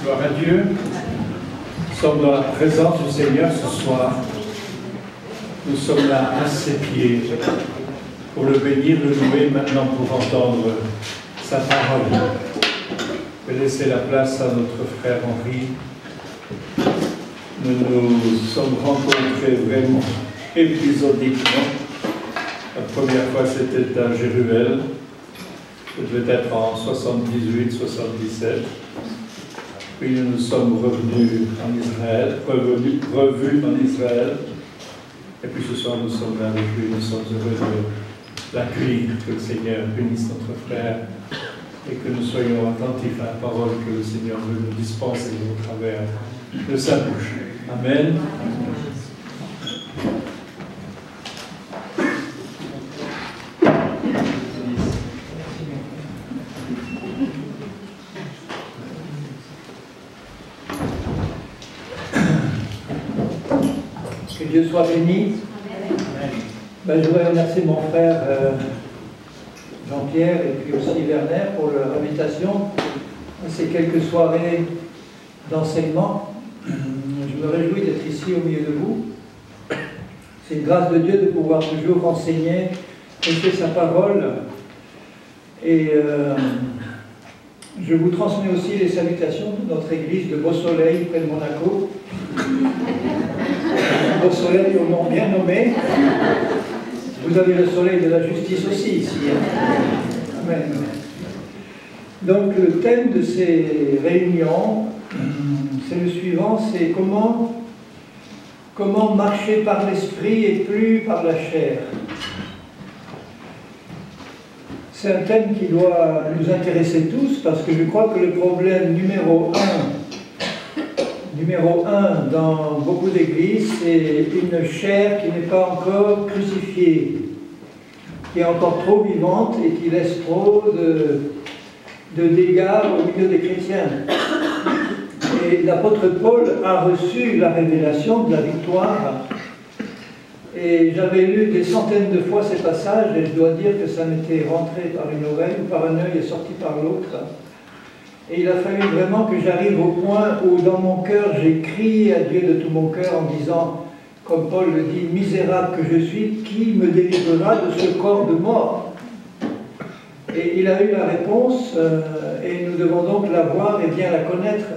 Gloire à Dieu. Nous sommes dans la présence du Seigneur ce soir. Nous sommes là à ses pieds pour le bénir, le louer maintenant pour entendre sa parole. Je vais laisser la place à notre frère Henri. Nous nous sommes rencontrés vraiment épisodiquement. La première fois c'était à Jéruel. Ça devait être en 78-77. Puis nous sommes revenus en Israël, revus en Israël. Et puis ce soir nous sommes là avec lui, nous sommes heureux de l'accueillir, que le Seigneur bénisse notre frère et que nous soyons attentifs à la parole que le Seigneur veut nous dispenser au travers de sa bouche. Amen. Que Dieu soit béni. Ben, je voudrais remercier mon frère Jean-Pierre et puis aussi Werner pour leur invitation à ces quelques soirées d'enseignement. Je me réjouis d'être ici au milieu de vous. C'est une grâce de Dieu de pouvoir toujours enseigner, prêcher sa parole. Et je vous transmets aussi les salutations de notre église de Beau-Soleil, près de Monaco. Beau-Soleil au nom bien nommé. Vous avez le soleil de la justice aussi ici. Amen. Donc le thème de ces réunions, c'est le suivant, c'est comment marcher par l'esprit et plus par la chair. C'est un thème qui doit nous intéresser tous parce que je crois que le problème numéro un dans beaucoup d'églises, c'est une chair qui n'est pas encore crucifiée, qui est encore trop vivante et qui laisse trop de dégâts au milieu des chrétiens. Et l'apôtre Paul a reçu la révélation de la victoire. Et j'avais lu des centaines de fois ces passages et je dois dire que ça m'était rentré par une oreille ou par un œil et sorti par l'autre. Et il a fallu vraiment que j'arrive au point où dans mon cœur j'ai crié à Dieu de tout mon cœur en disant, comme Paul le dit, « Misérable que je suis, qui me délivrera de ce corps de mort ?» Et il a eu la réponse et nous devons donc la voir et bien la connaître.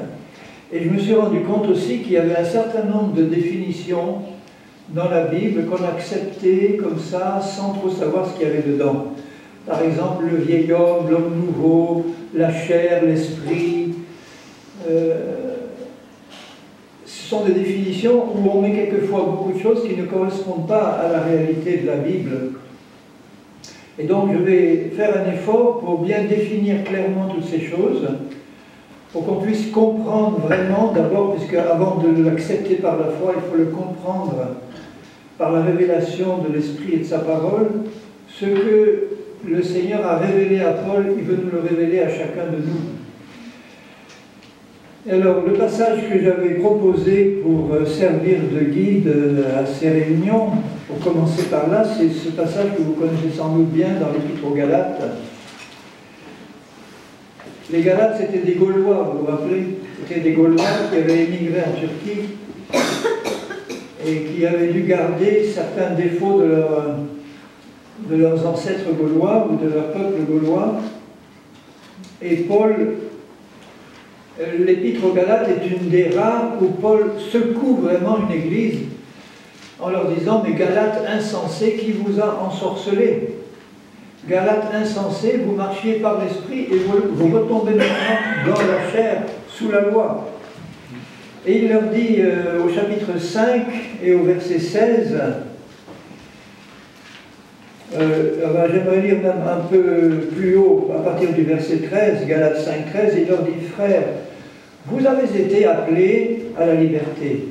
Et je me suis rendu compte aussi qu'il y avait un certain nombre de définitions dans la Bible qu'on acceptait comme ça sans trop savoir ce qu'il y avait dedans. Par exemple, le vieil homme, l'homme nouveau, la chair, l'esprit. Ce sont des définitions où on met quelquefois beaucoup de choses qui ne correspondent pas à la réalité de la Bible. Et donc je vais faire un effort pour bien définir clairement toutes ces choses, pour qu'on puisse comprendre vraiment, d'abord, puisque avant de l'accepter par la foi, il faut le comprendre par la révélation de l'Esprit et de sa parole, ce que le Seigneur a révélé à Paul, il veut nous le révéler à chacun de nous. Alors, le passage que j'avais proposé pour servir de guide à ces réunions, pour commencer par là, c'est ce passage que vous connaissez sans doute bien dans l'Épître aux Galates. Les Galates, c'était des Gaulois, vous vous rappelez? C'était des Gaulois qui avaient émigré en Turquie et qui avaient dû garder certains défauts de leurs ancêtres gaulois ou de leur peuple gaulois. Et Paul, l'Épître aux Galates est une des rares où Paul secoue vraiment une église en leur disant « Mais Galates insensés, qui vous a ensorcelés? Galates insensés, vous marchiez par l'esprit et vous retombez maintenant dans la chair, sous la loi. » Et il leur dit au chapitre 5 et au verset 16, j'aimerais lire même un peu plus haut, à partir du verset 13, Galates 5, 13, il leur dit, frères, vous avez été appelés à la liberté.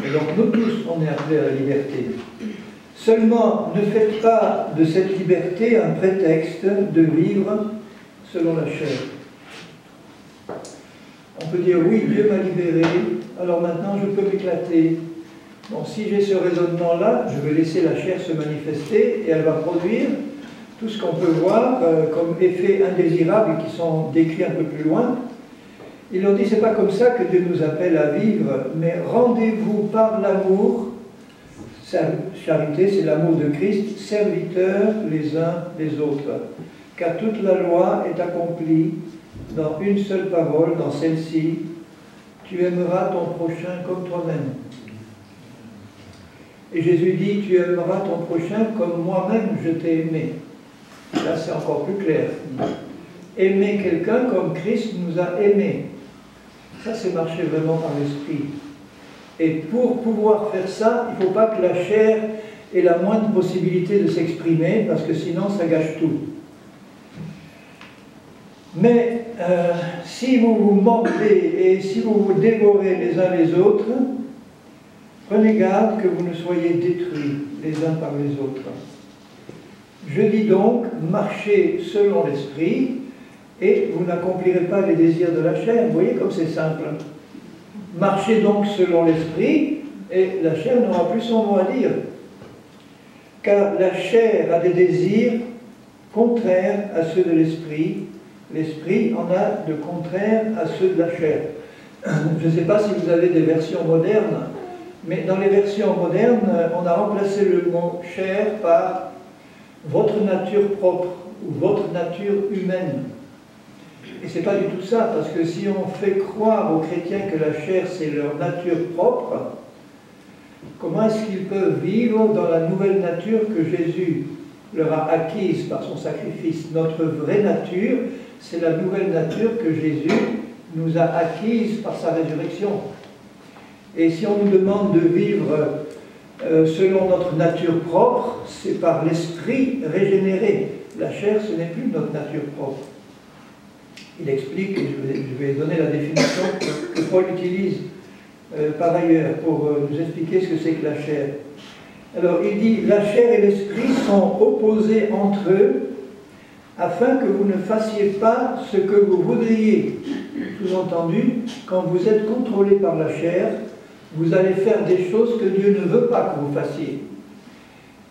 Et donc nous tous, on est appelés à la liberté. Seulement, ne faites pas de cette liberté un prétexte de vivre selon la chair. On peut dire, oui, Dieu m'a libéré, alors maintenant je peux m'éclater. Bon, si j'ai ce raisonnement-là, je vais laisser la chair se manifester et elle va produire tout ce qu'on peut voir comme effets indésirables qui sont décrits un peu plus loin. Ils ont dit, c'est pas comme ça que Dieu nous appelle à vivre, mais rendez-vous par l'amour. Charité, c'est l'amour de Christ, serviteurs les uns des autres. Car toute la loi est accomplie dans une seule parole, dans celle-ci, tu aimeras ton prochain comme toi-même. Et Jésus dit, tu aimeras ton prochain comme moi-même je t'ai aimé. Là, c'est encore plus clair. Aimer quelqu'un comme Christ nous a aimés. Ça, c'est marcher vraiment par l'esprit. Et pour pouvoir faire ça, il ne faut pas que la chair ait la moindre possibilité de s'exprimer, parce que sinon, ça gâche tout. Mais si vous vous mordez et si vous vous dévorez les uns les autres, prenez garde que vous ne soyez détruits les uns par les autres. Je dis donc, marchez selon l'esprit, et vous n'accomplirez pas les désirs de la chair. Vous voyez comme c'est simple. Marchez donc selon l'esprit, et la chair n'aura plus son mot à dire. Car la chair a des désirs contraires à ceux de l'esprit. L'esprit en a de contraires à ceux de la chair. Je ne sais pas si vous avez des versions modernes, mais dans les versions modernes, on a remplacé le mot chair par votre nature propre ou votre nature humaine. Et ce n'est pas du tout ça, parce que si on fait croire aux chrétiens que la chair c'est leur nature propre, comment est-ce qu'ils peuvent vivre dans la nouvelle nature que Jésus leur a acquise par son sacrifice? Notre vraie nature, c'est la nouvelle nature que Jésus nous a acquise par sa résurrection. Et si on nous demande de vivre selon notre nature propre, c'est par l'esprit régénéré. La chair, ce n'est plus notre nature propre. Il explique, et je vais donner la définition que Paul utilise par ailleurs pour nous expliquer ce que c'est que la chair. Alors il dit, la chair et l'esprit sont opposés entre eux afin que vous ne fassiez pas ce que vous voudriez. Sous-entendu, quand vous êtes contrôlé par la chair, vous allez faire des choses que Dieu ne veut pas que vous fassiez.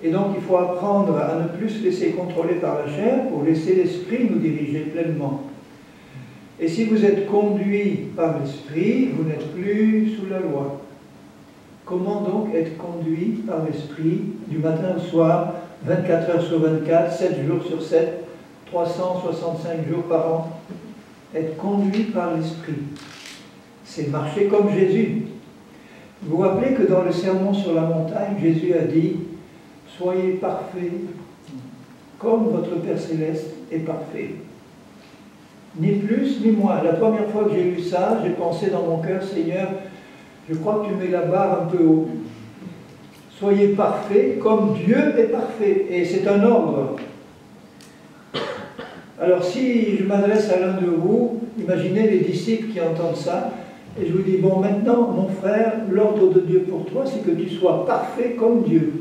Et donc il faut apprendre à ne plus se laisser contrôler par la chair pour laisser l'esprit nous diriger pleinement. Et si vous êtes conduit par l'esprit, vous n'êtes plus sous la loi. Comment donc être conduit par l'esprit du matin au soir, 24 heures sur 24, 7 jours sur 7, 365 jours par an? Être conduit par l'esprit, c'est marcher comme Jésus. Vous vous rappelez que dans le sermon sur la montagne, Jésus a dit « Soyez parfaits, comme votre Père Céleste est parfait. » Ni plus ni moins. La première fois que j'ai lu ça, j'ai pensé dans mon cœur, Seigneur, je crois que tu mets la barre un peu haut. Soyez parfaits comme Dieu est parfait. Et c'est un ordre. Alors si je m'adresse à l'un de vous, imaginez les disciples qui entendent ça, et je vous dis, bon maintenant, mon frère, l'ordre de Dieu pour toi, c'est que tu sois parfait comme Dieu.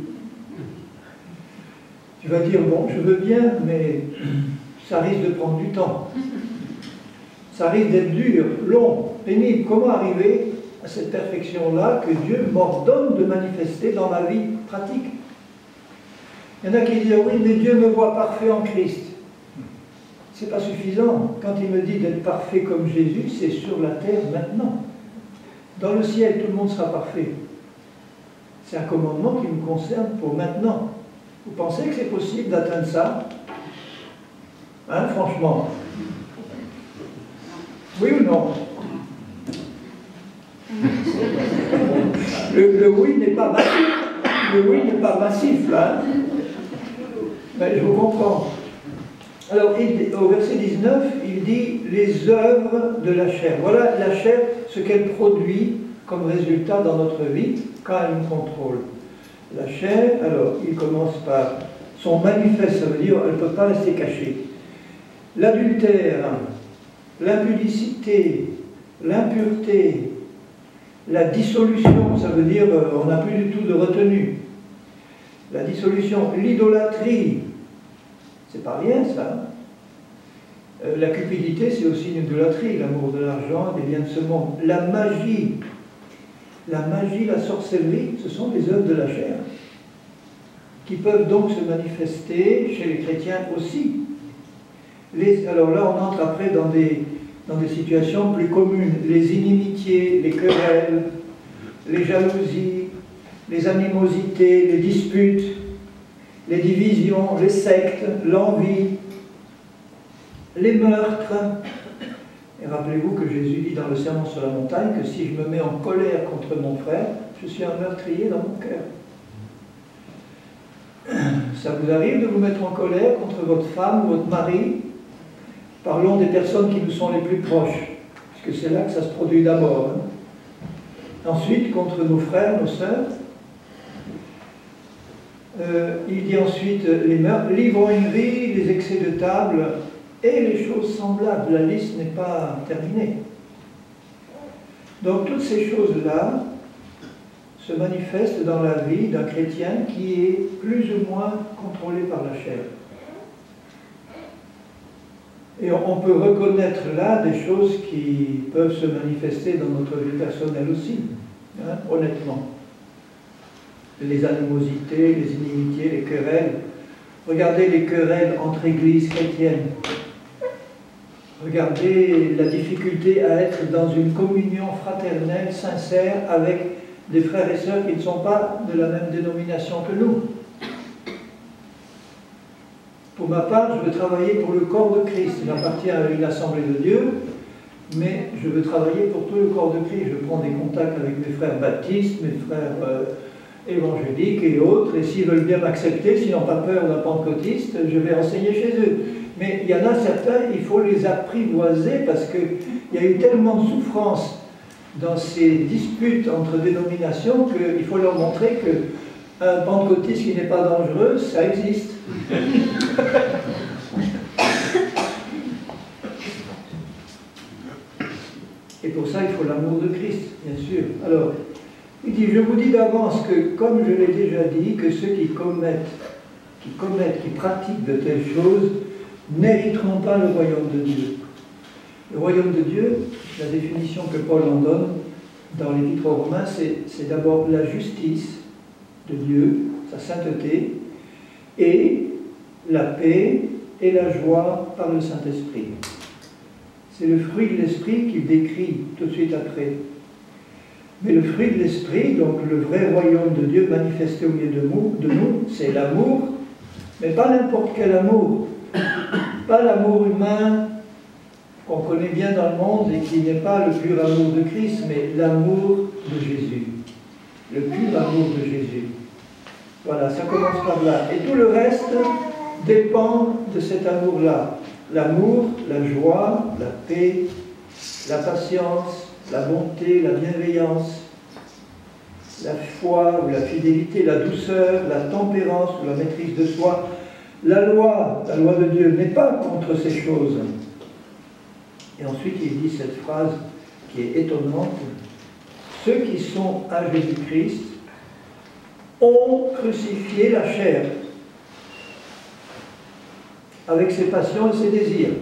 Tu vas dire, bon, je veux bien, mais ça risque de prendre du temps. Ça risque d'être dur, long, pénible. Comment arriver à cette perfection-là que Dieu m'ordonne de manifester dans ma vie pratique? Il y en a qui disent, oui, mais Dieu me voit parfait en Christ. C'est pas suffisant. Quand il me dit d'être parfait comme Jésus, c'est sur la terre maintenant. Dans le ciel, tout le monde sera parfait. C'est un commandement qui me concerne pour maintenant. Vous pensez que c'est possible d'atteindre ça? Hein, franchement? Oui ou non? Le oui n'est pas massif. Le oui n'est pas massif, là. Mais je vous comprends. Alors, au verset 19, il dit « les œuvres de la chair ». Voilà la chair, ce qu'elle produit comme résultat dans notre vie quand elle nous contrôle. La chair, alors, il commence par son manifeste, ça veut dire elle ne peut pas rester cachée. L'adultère, l'impudicité, l'impureté, la dissolution, ça veut dire on n'a plus du tout de retenue. La dissolution, l'idolâtrie, c'est pas rien ça. La cupidité, c'est aussi une idolâtrie, l'amour de l'argent, des biens de ce monde. La magie, la sorcellerie, ce sont des œuvres de la chair, qui peuvent donc se manifester chez les chrétiens aussi. Alors là, on entre après dans des dans des situations plus communes. Les inimitiés, les querelles, les jalousies, les animosités, les disputes, les divisions, les sectes, l'envie, les meurtres. Et rappelez-vous que Jésus dit dans le Sermon sur la montagne que si je me mets en colère contre mon frère, je suis un meurtrier dans mon cœur. Ça vous arrive de vous mettre en colère contre votre femme ou votre mari? Parlons des personnes qui nous sont les plus proches, puisque c'est là que ça se produit d'abord. Ensuite, contre nos frères, nos sœurs. Il dit ensuite les meurtres, l'ivrognerie, les excès de table et les choses semblables. La liste n'est pas terminée. Donc toutes ces choses-là se manifestent dans la vie d'un chrétien qui est plus ou moins contrôlé par la chair. Et on peut reconnaître là des choses qui peuvent se manifester dans notre vie personnelle aussi, hein, honnêtement. Les animosités, les inimitiés, les querelles. Regardez les querelles entre églises chrétiennes. Regardez la difficulté à être dans une communion fraternelle, sincère, avec des frères et sœurs qui ne sont pas de la même dénomination que nous. Pour ma part, je veux travailler pour le corps de Christ. J'appartiens à une assemblée de Dieu, mais je veux travailler pour tout le corps de Christ. Je prends des contacts avec mes frères baptistes, mes frères évangéliques et autres, et s'ils veulent bien m'accepter, s'ils n'ont pas peur d'un pentecôtiste, je vais enseigner chez eux. Mais il y en a certains, il faut les apprivoiser parce qu'il y a eu tellement de souffrance dans ces disputes entre dénominations qu'il faut leur montrer qu'un pentecôtiste qui n'est pas dangereux, ça existe. Et pour ça, il faut l'amour de Christ, bien sûr. Alors, il dit, je vous dis d'avance que, comme je l'ai déjà dit, que ceux qui pratiquent de telles choses, n'hériteront pas le royaume de Dieu. Le royaume de Dieu, la définition que Paul en donne dans l'Épître aux Romains, c'est d'abord la justice de Dieu, sa sainteté, et la paix et la joie par le Saint-Esprit. C'est le fruit de l'Esprit qu'il décrit tout de suite après. Mais le fruit de l'Esprit, donc le vrai royaume de Dieu manifesté au milieu de nous, c'est l'amour, mais pas n'importe quel amour. Pas l'amour humain qu'on connaît bien dans le monde et qui n'est pas le pur amour de Christ, mais l'amour de Jésus. Le pur amour de Jésus. Voilà, ça commence par là. Et tout le reste dépend de cet amour-là. L'amour, la joie, la paix, la patience, la bonté, la bienveillance, la foi ou la fidélité, la douceur, la tempérance ou la maîtrise de soi. La loi de Dieu n'est pas contre ces choses. Et ensuite, il dit cette phrase qui est étonnante. Ceux qui sont à Jésus-Christ ont crucifié la chair avec ses passions et ses désirs.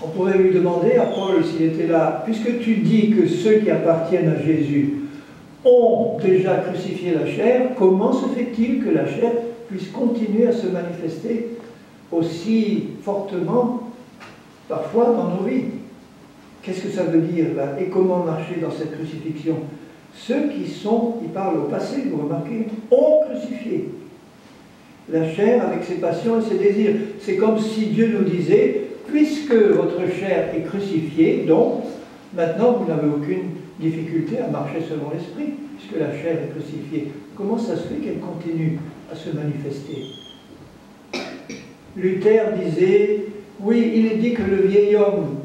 On pourrait lui demander à Paul s'il était là, puisque tu dis que ceux qui appartiennent à Jésus ont déjà crucifié la chair, comment se fait-il que la chair puisse continuer à se manifester aussi fortement, parfois dans nos vies? Qu'est-ce que ça veut dire là? Et comment marcher dans cette crucifixion? Ceux qui sont, il parle au passé, vous remarquez, ont crucifié la chair avec ses passions et ses désirs. C'est comme si Dieu nous disait, puisque votre chair est crucifiée, donc maintenant vous n'avez aucune difficulté à marcher selon l'esprit, puisque la chair est crucifiée. Comment ça se fait qu'elle continue à se manifester? Luther disait, oui, il est dit que le vieil homme,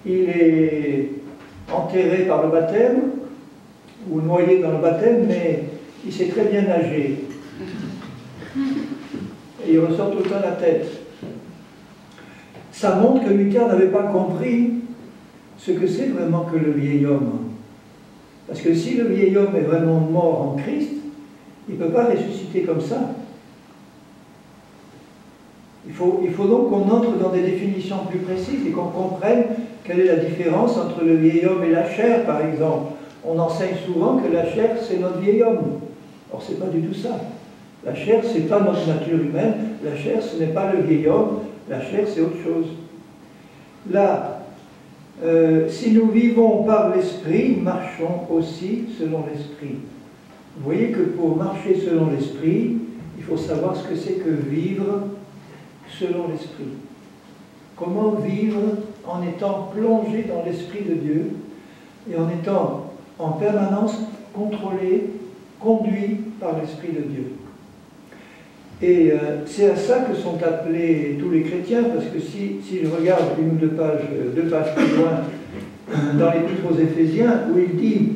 il est enterré par le baptême, ou noyé dans le baptême, mais il sait très bien nager. Et il ressort tout le temps la tête. Ça montre que Luther n'avait pas compris ce que c'est vraiment que le vieil homme. Parce que si le vieil homme est vraiment mort en Christ, il ne peut pas ressusciter comme ça. Il faut donc qu'on entre dans des définitions plus précises et qu'on comprenne quelle est la différence entre le vieil homme et la chair, par exemple. On enseigne souvent que la chair, c'est notre vieil homme. Or, ce n'est pas du tout ça. La chair, ce n'est pas notre nature humaine. La chair, ce n'est pas le vieil homme. La chair, c'est autre chose. Là, si nous vivons par l'Esprit, marchons aussi selon l'Esprit. Vous voyez que pour marcher selon l'Esprit, il faut savoir ce que c'est que vivre selon l'Esprit. Comment vivre en étant plongé dans l'Esprit de Dieu et en étant en permanence contrôlé, conduit par l'Esprit de Dieu. Et c'est à ça que sont appelés tous les chrétiens, parce que si je regarde une ou deux pages plus loin, dans l'Épître aux Éphésiens, où il dit,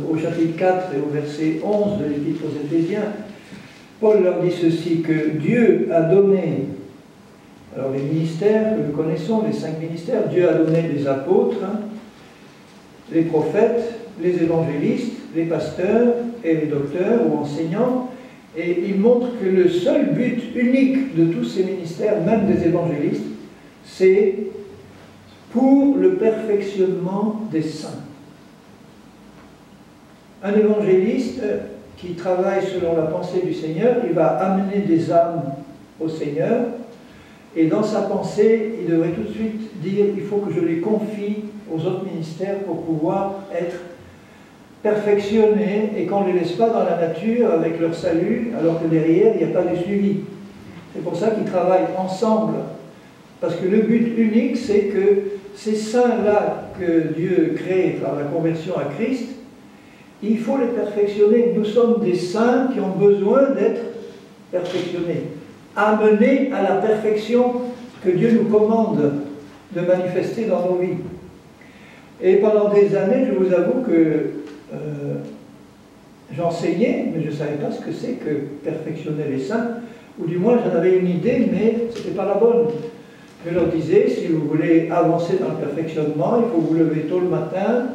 au chapitre 4 et au verset 11 de l'Épître aux Éphésiens, Paul leur dit ceci, que Dieu a donné, alors les ministères que nous connaissons, les 5 ministères, Dieu a donné les apôtres, les prophètes, les évangélistes, les pasteurs et les docteurs ou enseignants, et il montre que le seul but unique de tous ces ministères, même des évangélistes, c'est pour le perfectionnement des saints. Un évangéliste qui travaille selon la pensée du Seigneur, il va amener des âmes au Seigneur, et dans sa pensée, il devrait tout de suite dire, il faut que je les confie aux autres ministères pour pouvoir être perfectionnés et qu'on ne les laisse pas dans la nature avec leur salut, alors que derrière, il n'y a pas de suivi. C'est pour ça qu'ils travaillent ensemble, parce que le but unique, c'est que ces saints-là que Dieu crée par la conversion à Christ, il faut les perfectionner. Nous sommes des saints qui ont besoin d'être perfectionnés, amenés à la perfection que Dieu nous commande de manifester dans nos vies. Et pendant des années, je vous avoue que j'enseignais, mais je ne savais pas ce que c'est que perfectionner les saints, ou du moins j'en avais une idée, mais ce n'était pas la bonne. Je leur disais, si vous voulez avancer dans le perfectionnement, il faut vous lever tôt le matin,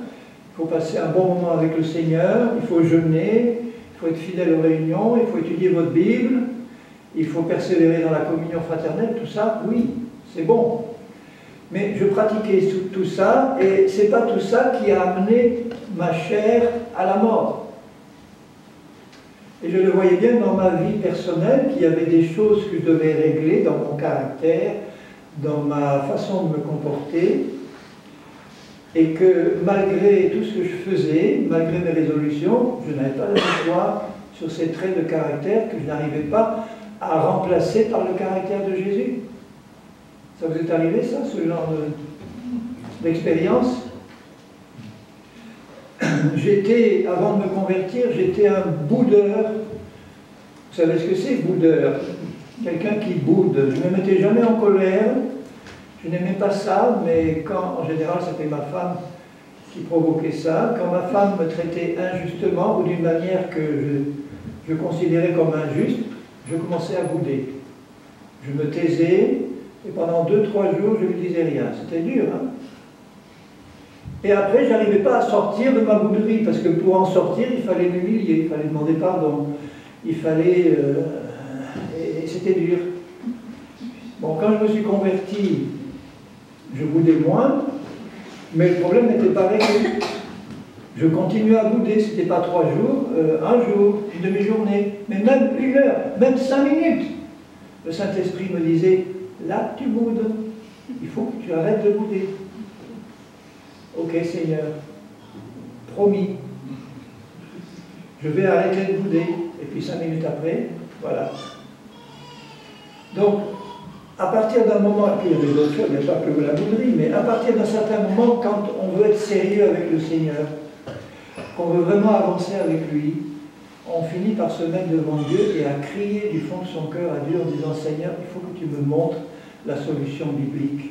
il faut passer un bon moment avec le Seigneur, il faut jeûner, il faut être fidèle aux réunions, il faut étudier votre Bible, il faut persévérer dans la communion fraternelle, tout ça, oui, c'est bon. Mais je pratiquais tout ça, et ce n'est pas tout ça qui a amené ma chair à la mort. Et je le voyais bien dans ma vie personnelle, qu'il y avait des choses que je devais régler dans mon caractère, dans ma façon de me comporter, et que malgré tout ce que je faisais, malgré mes résolutions, je n'avais pas la victoire sur ces traits de caractère que je n'arrivais pas à remplacer par le caractère de Jésus. Ça vous est arrivé, ça, ce genre d'expérience? J'étais, avant de me convertir, j'étais un boudeur. Vous savez ce que c'est, boudeur? Quelqu'un qui boude. Je ne me mettais jamais en colère. Je n'aimais pas ça, mais quand, en général, c'était ma femme qui provoquait ça. Quand ma femme me traitait injustement ou d'une manière que je considérais comme injuste, je commençais à bouder. Je me taisais, et pendant 2-3 jours, je ne lui disais rien. C'était dur, hein? Et après, je n'arrivais pas à sortir de ma bouderie, parce que pour en sortir, il fallait m'humilier, il fallait demander pardon, il fallait... et c'était dur. Bon, quand je me suis converti, je boudais moins, mais le problème n'était pas réglé. Je continuais à bouder, ce n'était pas 3 jours, un jour, une demi-journée, mais même 1 heure, même 5 minutes. Le Saint-Esprit me disait, là tu boudes, il faut que tu arrêtes de bouder. Ok Seigneur, promis, je vais arrêter de bouder. Et puis 5 minutes après, voilà. Donc, à partir d'un moment, et puis il y avait d'autres choses, il n'y a pas que la bouderie, mais à partir d'un certain moment, quand on veut être sérieux avec le Seigneur, qu'on veut vraiment avancer avec lui, on finit par se mettre devant Dieu et à crier du fond de son cœur à Dieu en disant, Seigneur, il faut que tu me montres la solution biblique.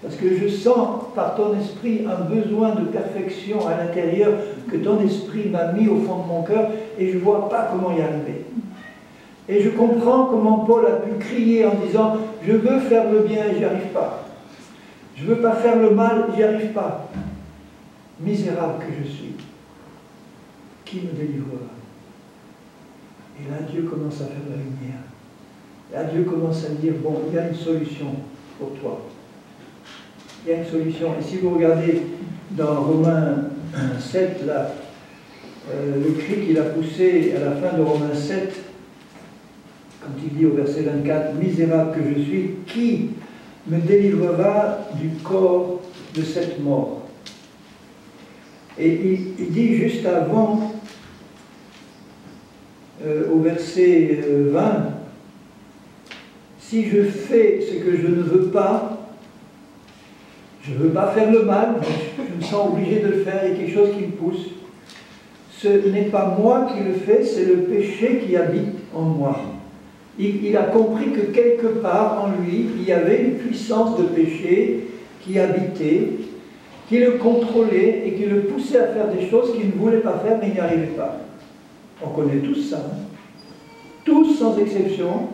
Parce que je sens par ton esprit un besoin de perfection à l'intérieur que ton esprit m'a mis au fond de mon cœur et je ne vois pas comment y arriver. Et je comprends comment Paul a pu crier en disant « Je veux faire le bien et j'y arrive pas. Je ne veux pas faire le mal, j'y arrive pas. Misérable que je suis. Qui me délivrera ?» Et là, Dieu commence à faire la lumière. Là, Dieu commence à dire « Bon, il y a une solution pour toi. Il y a une solution. » Et si vous regardez dans Romains 7, là, le cri qu'il a poussé à la fin de Romains 7, quand il dit au verset 24, « Misérable que je suis, qui me délivrera du corps de cette mort. Et il dit juste avant, au verset 20, si je fais ce que je ne veux pas, je ne veux pas faire le mal, mais je me sens obligé de le faire, il y a quelque chose qui me pousse. Ce n'est pas moi qui le fais, c'est le péché qui habite en moi. Il a compris que quelque part en lui, il y avait une puissance de péché qui habitait, qui le contrôlait et qui le poussait à faire des choses qu'il ne voulait pas faire, mais il n'y arrivait pas. On connaît tous ça. Hein? Tous, sans exception,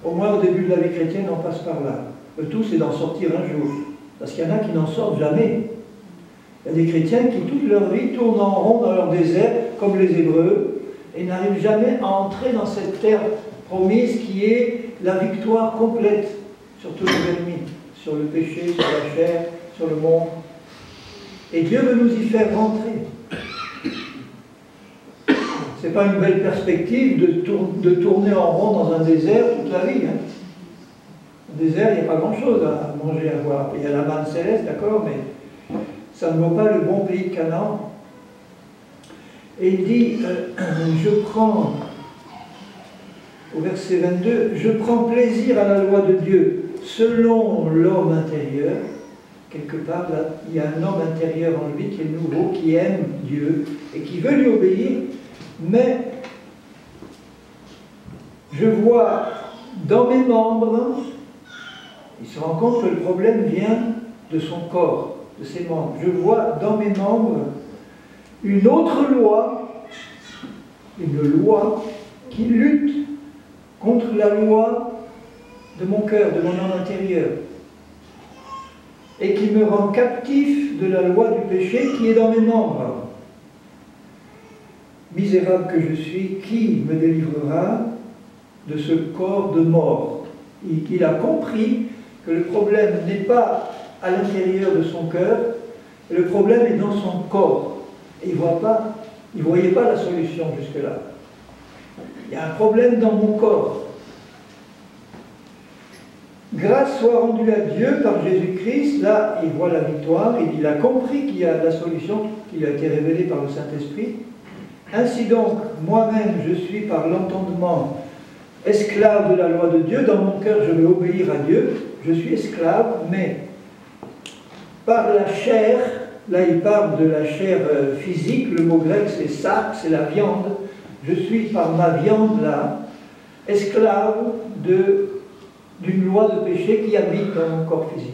au moins au début de la vie chrétienne, on passe par là. Le tout, c'est d'en sortir un jour. Parce qu'il y en a qui n'en sortent jamais. Il y a des chrétiens qui, toute leur vie, tournent en rond dans leur désert, comme les Hébreux, et n'arrivent jamais à entrer dans cette terre promise qui est la victoire complète sur tous les ennemis, sur le péché, sur la chair, sur le monde. Et Dieu veut nous y faire rentrer. Ce n'est pas une belle perspective de tourner en rond dans un désert toute la vie. Hein. Au désert, il n'y a pas grand-chose à manger, à boire. Il y a la manne céleste, d'accord, mais ça ne vaut pas le bon pays de Canaan. Et il dit, je prends, au verset 22, je prends plaisir à la loi de Dieu selon l'homme intérieur. Quelque part, là, il y a un homme intérieur en lui qui est nouveau, qui aime Dieu et qui veut lui obéir, mais je vois dans mes membres, il se rend compte que le problème vient de son corps, de ses membres. Je vois dans mes membres une autre loi, une loi qui lutte contre la loi de mon cœur, de mon homme intérieur, et qui me rend captif de la loi du péché qui est dans mes membres. Misérable que je suis, qui me délivrera de ce corps de mort? Il a compris que le problème n'est pas à l'intérieur de son cœur, le problème est dans son corps. Et il ne voyait pas la solution jusque-là. Il y a un problème dans mon corps. Grâce soit rendue à Dieu par Jésus-Christ, là il voit la victoire, il a compris qu'il y a la solution qui lui a été révélée par le Saint-Esprit. Ainsi donc, moi-même je suis par l'entendement esclave de la loi de Dieu, dans mon cœur je veux obéir à Dieu, je suis esclave, mais par la chair, là il parle de la chair physique, le mot grec c'est sarx, c'est la viande, je suis par ma viande là, esclave d'une loi de péché qui habite dans mon corps physique.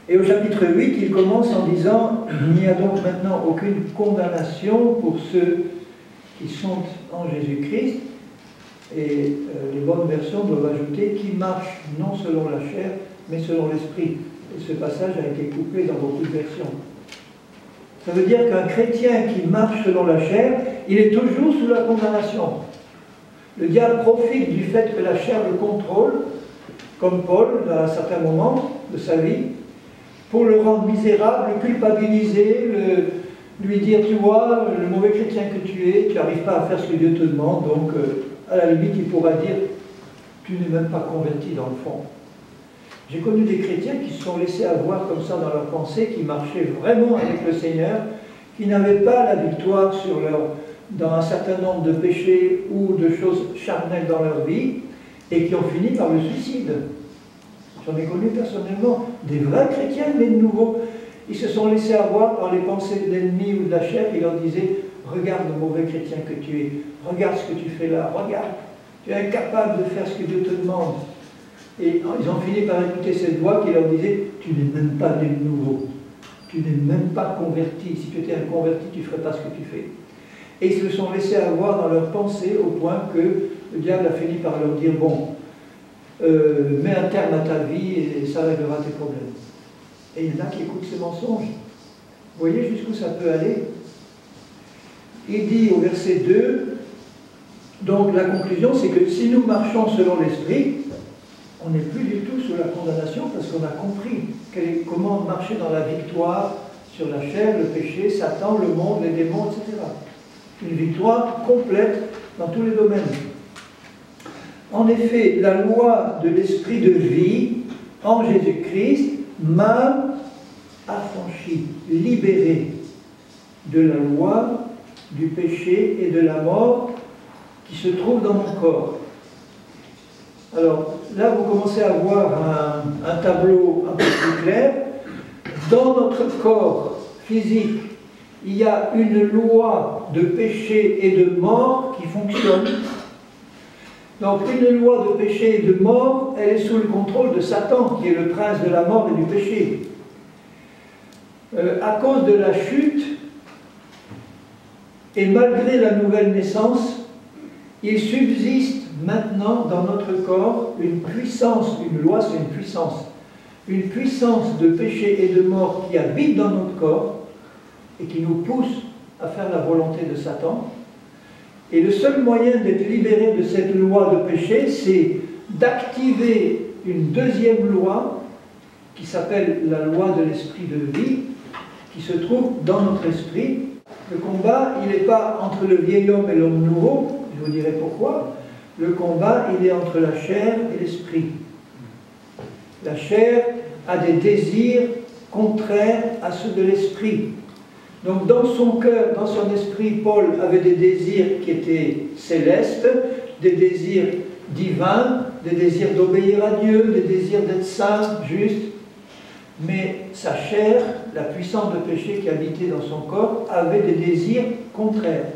Et au chapitre 8, il commence en disant « Il n'y a donc maintenant aucune condamnation pour ceux qui sont en Jésus-Christ » et les bonnes versions doivent ajouter « qui marchent non selon la chair, mais selon l'esprit ». Et ce passage a été coupé dans beaucoup de versions. Ça veut dire qu'un chrétien qui marche selon la chair, il est toujours sous la condamnation. Le diable profite du fait que la chair le contrôle, comme Paul, à un certain moment de sa vie, pour le rendre misérable, le culpabiliser, lui dire, tu vois, le mauvais chrétien que tu es, tu n'arrives pas à faire ce que Dieu te demande, donc à la limite, il pourra dire, tu n'es même pas converti dans le fond. J'ai connu des chrétiens qui se sont laissés avoir comme ça dans leur pensée, qui marchaient vraiment avec le Seigneur, qui n'avaient pas la victoire dans un certain nombre de péchés ou de choses charnelles dans leur vie, et qui ont fini par le suicide. J'en ai connu personnellement des vrais chrétiens, mais de nouveau. Ils se sont laissés avoir par les pensées de l'ennemi ou de la chair qui leur disaient « Regarde le mauvais chrétien que tu es, regarde ce que tu fais là, regarde, tu es incapable de faire ce que Dieu te demande. » Et ils ont fini par écouter cette voix qui leur disait « Tu n'es même pas né de nouveau, tu n'es même pas converti, si tu étais un converti, tu ne ferais pas ce que tu fais. » Et ils se sont laissés avoir dans leurs pensées au point que le diable a fini par leur dire « Bon, mets un terme à ta vie et ça réglera tes problèmes. » Et il y en a qui écoutent ces mensonges. Vous voyez jusqu'où ça peut aller? Il dit au verset 2, donc la conclusion c'est que si nous marchons selon l'esprit, on n'est plus du tout sous la condamnation parce qu'on a compris comment marcher dans la victoire sur la chair, le péché, Satan, le monde, les démons, etc. Une victoire complète dans tous les domaines. En effet, la loi de l'esprit de vie en Jésus-Christ m'a affranchi, libéré de la loi, du péché et de la mort qui se trouve dans mon corps. Alors là, vous commencez à voir un tableau un peu plus clair. Dans notre corps physique, il y a une loi de péché et de mort qui fonctionne. Donc une loi de péché et de mort, elle est sous le contrôle de Satan, qui est le prince de la mort et du péché. À cause de la chute, et malgré la nouvelle naissance, il subsiste maintenant dans notre corps une puissance, une loi c'est une puissance de péché et de mort qui habite dans notre corps et qui nous pousse à faire la volonté de Satan. Et le seul moyen d'être libéré de cette loi de péché, c'est d'activer une deuxième loi qui s'appelle la loi de l'esprit de vie, qui se trouve dans notre esprit. Le combat, il n'est pas entre le vieil homme et l'homme nouveau, je vous dirai pourquoi. Le combat, il est entre la chair et l'esprit. La chair a des désirs contraires à ceux de l'esprit. Donc dans son cœur, dans son esprit, Paul avait des désirs qui étaient célestes, des désirs divins, des désirs d'obéir à Dieu, des désirs d'être saint, juste. Mais sa chair, la puissance de péché qui habitait dans son corps, avait des désirs contraires.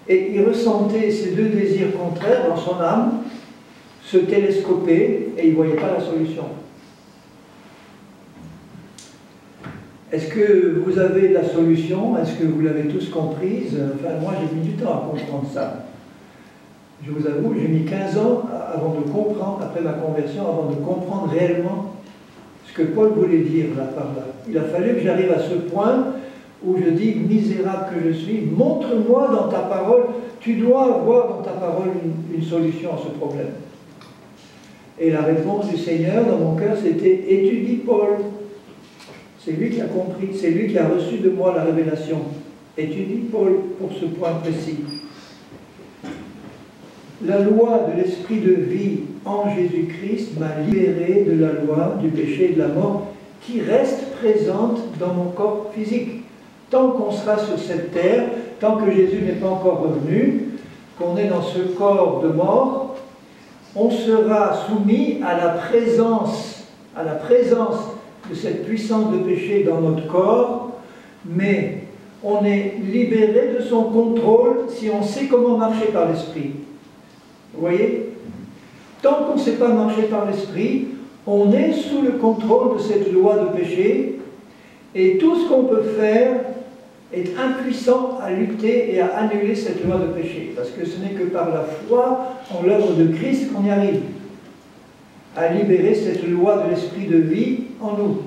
Et il ressentait ces deux désirs contraires dans son âme, se télescoper, et il ne voyait pas la solution. Est-ce que vous avez la solution? Est-ce que vous l'avez tous comprise? Enfin, moi, j'ai mis du temps à comprendre ça. Je vous avoue, j'ai mis 15 ans avant de comprendre, après ma conversion, avant de comprendre réellement ce que Paul voulait dire là par là. Il a fallu que j'arrive à ce point où je dis, misérable que je suis, montre-moi dans ta parole, tu dois avoir dans ta parole une solution à ce problème. Et la réponse du Seigneur dans mon cœur, c'était, étudie Paul. C'est lui qui a compris, c'est lui qui a reçu de moi la révélation. Étudie Paul pour ce point précis. La loi de l'esprit de vie en Jésus-Christ m'a libéré de la loi du péché et de la mort qui reste présente dans mon corps physique. Tant qu'on sera sur cette terre, tant que Jésus n'est pas encore revenu, qu'on est dans ce corps de mort, on sera soumis à la présence de cette puissance de péché dans notre corps, mais on est libéré de son contrôle si on sait comment marcher par l'esprit. Vous voyez? Tant qu'on ne sait pas marcher par l'esprit, on est sous le contrôle de cette loi de péché, et tout ce qu'on peut faire est impuissant à lutter et à annuler cette loi de péché, parce que ce n'est que par la foi en l'œuvre de Christ qu'on y arrive à libérer cette loi de l'esprit de vie en nous.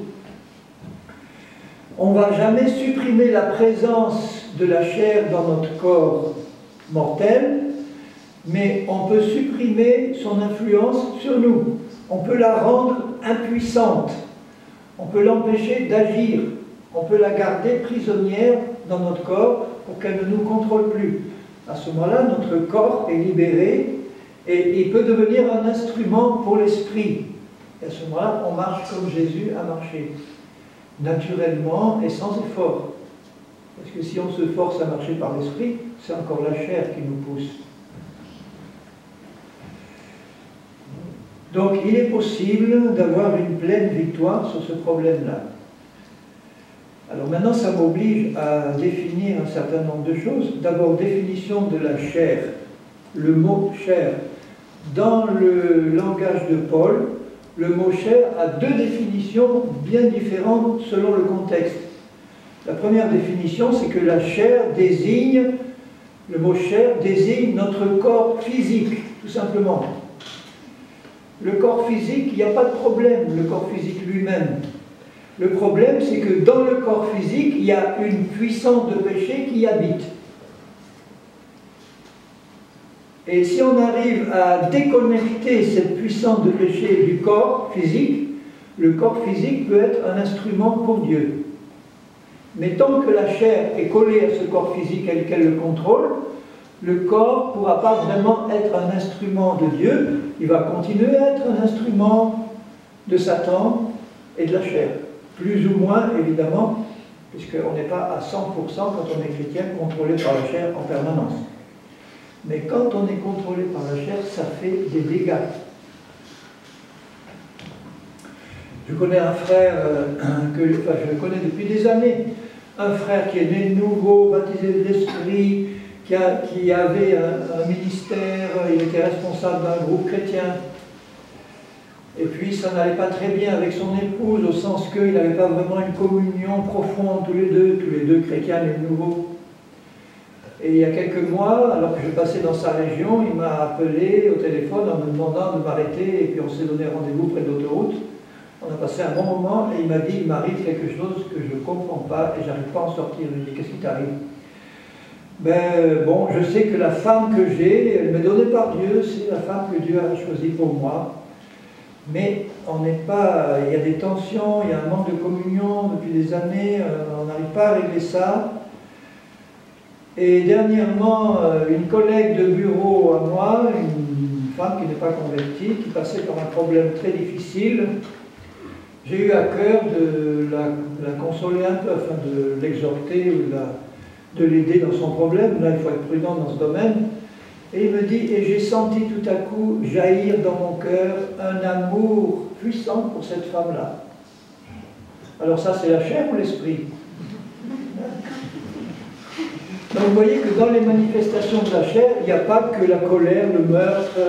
On ne va jamais supprimer la présence de la chair dans notre corps mortel, mais on peut supprimer son influence sur nous. On peut la rendre impuissante. On peut l'empêcher d'agir. On peut la garder prisonnière dans notre corps pour qu'elle ne nous contrôle plus. À ce moment-là, notre corps est libéré et il peut devenir un instrument pour l'esprit. Et à ce moment-là, on marche comme Jésus a marché, naturellement et sans effort. Parce que si on se force à marcher par l'esprit, c'est encore la chair qui nous pousse. Donc il est possible d'avoir une pleine victoire sur ce problème-là. Alors maintenant, ça m'oblige à définir un certain nombre de choses. D'abord, définition de la chair. Le mot chair. Dans le langage de Paul, le mot chair a deux définitions bien différentes selon le contexte. La première définition, c'est que la chair désigne, le mot chair désigne notre corps physique, tout simplement. Le corps physique, il n'y a pas de problème, le corps physique lui-même. Le problème, c'est que dans le corps physique, il y a une puissance de péché qui y habite. Et si on arrive à déconnecter cette puissance de péché du corps physique, le corps physique peut être un instrument pour Dieu. Mais tant que la chair est collée à ce corps physique et qu'elle le contrôle, le corps ne pourra pas vraiment être un instrument de Dieu, il va continuer à être un instrument de Satan et de la chair. Plus ou moins, évidemment, puisqu'on n'est pas à 100% quand on est chrétien contrôlé par la chair en permanence. Mais quand on est contrôlé par la chair, ça fait des dégâts. Je connais un frère je le connais depuis des années, un frère qui est né de nouveau, baptisé de l'Esprit, qui avait un ministère, il était responsable d'un groupe chrétien. Et puis ça n'allait pas très bien avec son épouse, au sens qu'il n'avait pas vraiment une communion profonde tous les deux chrétiens et nouveaux. Et il y a quelques mois, alors que je passais dans sa région, il m'a appelé au téléphone en me demandant de m'arrêter, et puis on s'est donné rendez-vous près de l'autoroute. On a passé un bon moment, et il m'a dit, il m'arrive quelque chose que je ne comprends pas, et j'arrive pas à en sortir. Je lui ai dit, qu'est-ce qui t'arrive? Ben bon, je sais que la femme que j'ai, elle m'est donnée par Dieu, c'est la femme que Dieu a choisie pour moi. Mais on n'est pas, il y a des tensions, il y a un manque de communion depuis des années, on n'arrive pas à régler ça. Et dernièrement, une collègue de bureau à moi, une femme qui n'est pas convertie, qui passait par un problème très difficile, j'ai eu à cœur de la consoler un peu, enfin de l'exhorter ou de l'aider dans son problème. Là, il faut être prudent dans ce domaine. Et il me dit, et j'ai senti tout à coup jaillir dans mon cœur un amour puissant pour cette femme-là. Alors ça, c'est la chair ou l'esprit? Donc vous voyez que dans les manifestations de la chair, il n'y a pas que la colère, le meurtre,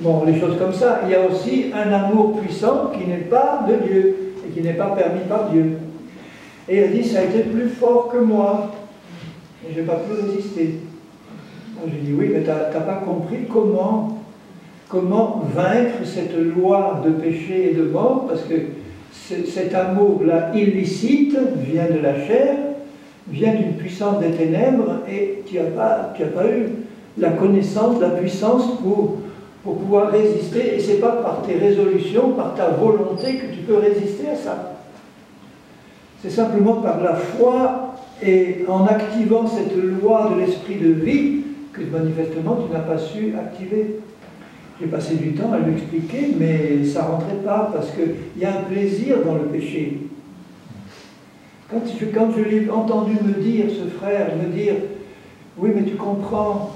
bon, les choses comme ça. Il y a aussi un amour puissant qui n'est pas de Dieu et qui n'est pas permis par Dieu. Et elle dit, ça a été plus fort que moi. Et je n'ai pas pu résister. Je lui dis, oui, mais tu n'as pas compris comment vaincre cette loi de péché et de mort, parce que cet amour-là illicite vient de la chair, vient d'une puissance des ténèbres, et tu n'as pas eu la connaissance, la puissance pour pouvoir résister, et ce n'est pas par tes résolutions, par ta volonté que tu peux résister à ça. C'est simplement par la foi et en activant cette loi de l'esprit de vie que manifestement tu n'as pas su activer. J'ai passé du temps à lui expliquer, mais ça ne rentrait pas, parce qu'il y a un plaisir dans le péché. Quand je l'ai entendu me dire, ce frère, me dire, oui mais tu comprends,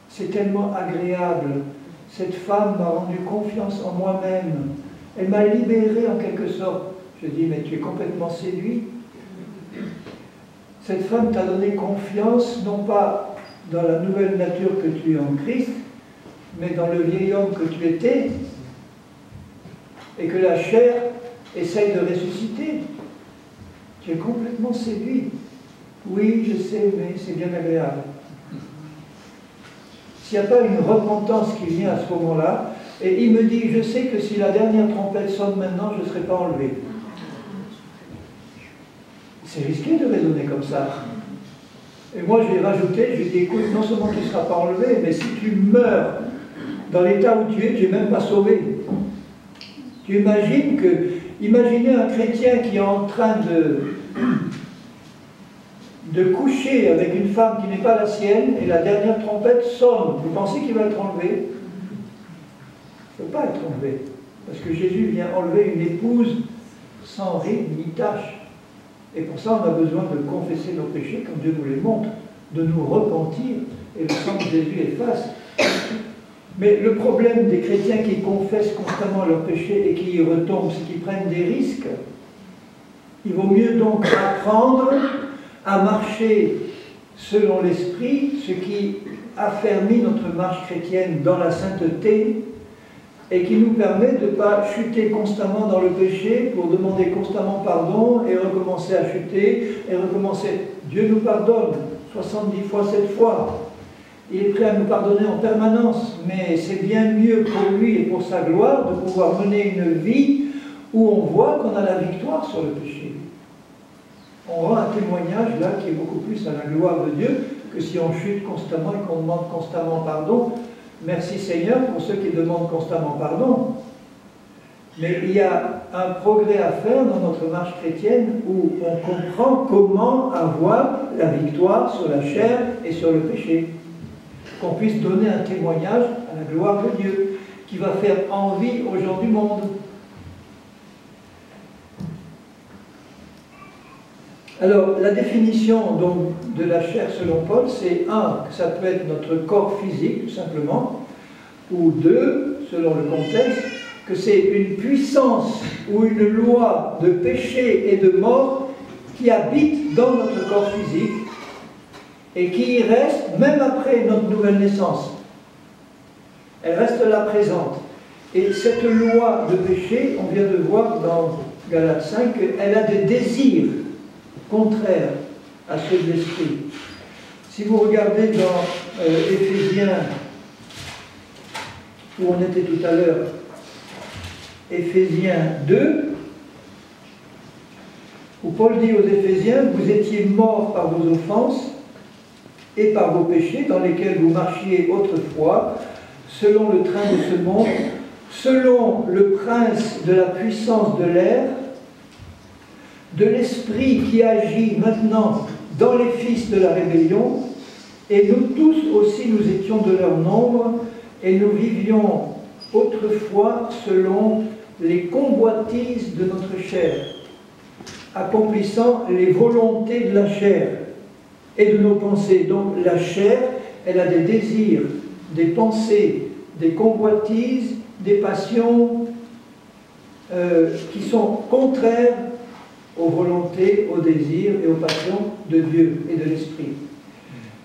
c'est tellement agréable, cette femme m'a rendu confiance en moi-même, elle m'a libéré en quelque sorte. Je dis, mais tu es complètement séduit. Cette femme t'a donné confiance, non pas dans la nouvelle nature que tu es en Christ, mais dans le vieil homme que tu étais, et que la chair essaye de ressusciter. Tu es complètement séduit. Oui, je sais, mais c'est bien agréable. S'il n'y a pas une repentance qui vient à ce moment-là, et il me dit, je sais que si la dernière trompette sonne maintenant, je ne serai pas enlevé. C'est risqué de raisonner comme ça. Et moi, je l'ai rajouté, je lui ai dit, écoute, non seulement tu ne seras pas enlevé, mais si tu meurs dans l'état où tu n'es même pas sauvé. Tu imagines imaginez un chrétien qui est en train de coucher avec une femme qui n'est pas la sienne, et la dernière trompette sonne. Vous pensez qu'il va être enlevé? Il ne peut pas être enlevé. Parce que Jésus vient enlever une épouse sans ride ni tache. Et pour ça, on a besoin de confesser nos péchés comme Dieu nous les montre, de nous repentir, et le sang de Jésus efface. Mais le problème des chrétiens qui confessent constamment leurs péchés et qui y retombent, c'est qu'ils prennent des risques. Il vaut mieux donc apprendre à marcher selon l'Esprit, ce qui affermit notre marche chrétienne dans la sainteté, et qui nous permet de ne pas chuter constamment dans le péché pour demander constamment pardon et recommencer à chuter et recommencer. Dieu nous pardonne 70 fois 7 fois. Il est prêt à nous pardonner en permanence, mais c'est bien mieux pour lui et pour sa gloire de pouvoir mener une vie où on voit qu'on a la victoire sur le péché. On rend un témoignage là qui est beaucoup plus à la gloire de Dieu que si on chute constamment et qu'on demande constamment pardon. Merci Seigneur pour ceux qui demandent constamment pardon. Mais il y a un progrès à faire dans notre marche chrétienne où on comprend comment avoir la victoire sur la chair et sur le péché. qu'on puisse donner un témoignage à la gloire de Dieu, qui va faire envie aux gens du monde. Alors, la définition donc, de la chair selon Paul, c'est que ça peut être notre corps physique, tout simplement, ou deux, selon le contexte, que c'est une puissance ou une loi de péché et de mort qui habite dans notre corps physique et qui y reste même après notre nouvelle naissance. Elle reste là présente. Et cette loi de péché, on vient de voir dans Galates 5, elle a des désirs contraires à ceux de l'esprit. Si vous regardez dans Éphésiens, où on était tout à l'heure, Éphésiens 2, où Paul dit aux Éphésiens, vous étiez morts par vos offenses et par vos péchés dans lesquels vous marchiez autrefois, selon le train de ce monde, selon le prince de la puissance de l'air, de l'esprit qui agit maintenant dans les fils de la rébellion, et nous tous aussi nous étions de leur nombre, et nous vivions autrefois selon les convoitises de notre chair, accomplissant les volontés de la chair et de nos pensées. Donc la chair, elle a des désirs, des pensées, des convoitises, des passions qui sont contraires aux volontés, aux désirs et aux passions de Dieu et de l'Esprit.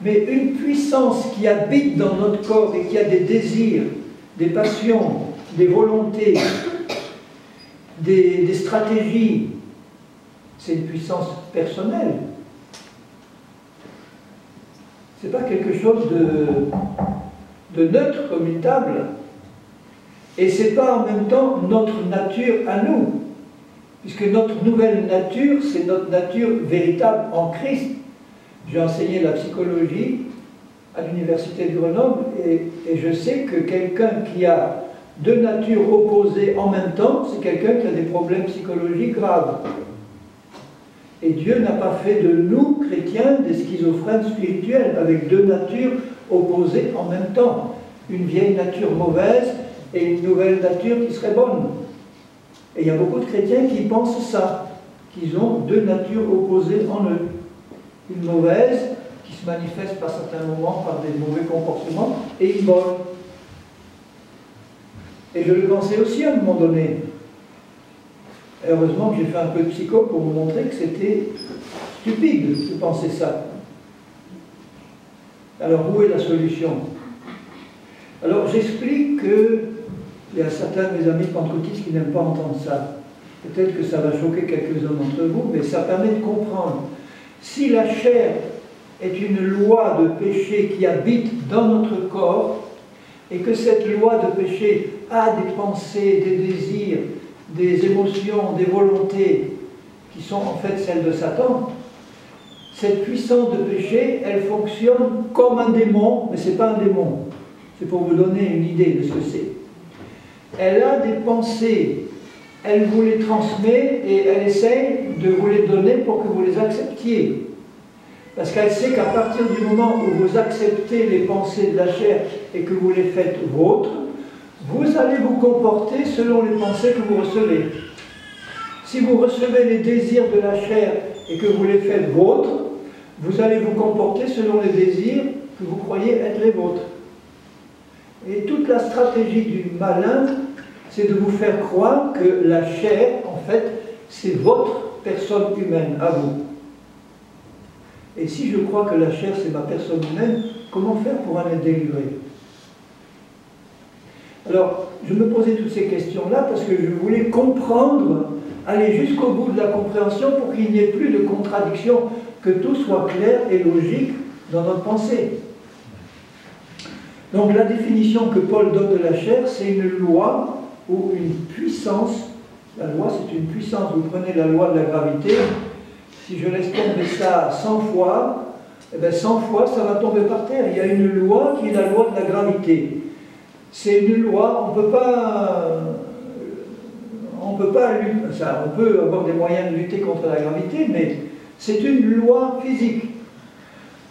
Mais une puissance qui habite dans notre corps et qui a des désirs, des passions, des volontés, des stratégies, c'est une puissance personnelle. Ce n'est pas quelque chose de neutre, commutable. Et ce n'est pas en même temps notre nature à nous. Puisque notre nouvelle nature, c'est notre nature véritable en Christ. J'ai enseigné la psychologie à l'université de Grenoble et je sais que quelqu'un qui a deux natures opposées en même temps, c'est quelqu'un qui a des problèmes psychologiques graves. Et Dieu n'a pas fait de nous, chrétiens, des schizophrènes spirituels, avec deux natures opposées en même temps. Une vieille nature mauvaise et une nouvelle nature qui serait bonne. Et il y a beaucoup de chrétiens qui pensent ça, qu'ils ont deux natures opposées en eux. Une mauvaise, qui se manifeste par certains moments par des mauvais comportements, et une bonne. Et je le pensais aussi à un moment donné. Et heureusement que j'ai fait un peu de psycho pour vous montrer que c'était stupide de penser ça. Alors, où est la solution? Alors, j'explique que il y a certains de mes amis pentecôtistes qui n'aiment pas entendre ça. Peut-être que ça va choquer quelques-uns d'entre vous, mais ça permet de comprendre. Si la chair est une loi de péché qui habite dans notre corps, et que cette loi de péché a des pensées, des désirs, des émotions, des volontés, qui sont en fait celles de Satan, cette puissance de péché, elle fonctionne comme un démon, mais ce n'est pas un démon. C'est pour vous donner une idée de ce que c'est. Elle a des pensées, elle vous les transmet et elle essaye de vous les donner pour que vous les acceptiez. Parce qu'elle sait qu'à partir du moment où vous acceptez les pensées de la chair et que vous les faites vôtres, vous allez vous comporter selon les pensées que vous recevez. Si vous recevez les désirs de la chair et que vous les faites vôtres, vous allez vous comporter selon les désirs que vous croyez être les vôtres. Et toute la stratégie du malin, c'est de vous faire croire que la chair, en fait, c'est votre personne humaine, à vous. Et si je crois que la chair, c'est ma personne humaine, comment faire pour en être délivré? Alors, je me posais toutes ces questions-là parce que je voulais comprendre, aller jusqu'au bout de la compréhension pour qu'il n'y ait plus de contradiction, que tout soit clair et logique dans notre pensée. Donc la définition que Paul donne de la chair, c'est une loi ou une puissance. La loi, c'est une puissance. Vous prenez la loi de la gravité, si je laisse tomber ça 100 fois, eh bien 100 fois, ça va tomber par terre. Il y a une loi qui est la loi de la gravité. C'est une loi, on peut pas lutter, ça, on peut avoir des moyens de lutter contre la gravité, mais c'est une loi physique.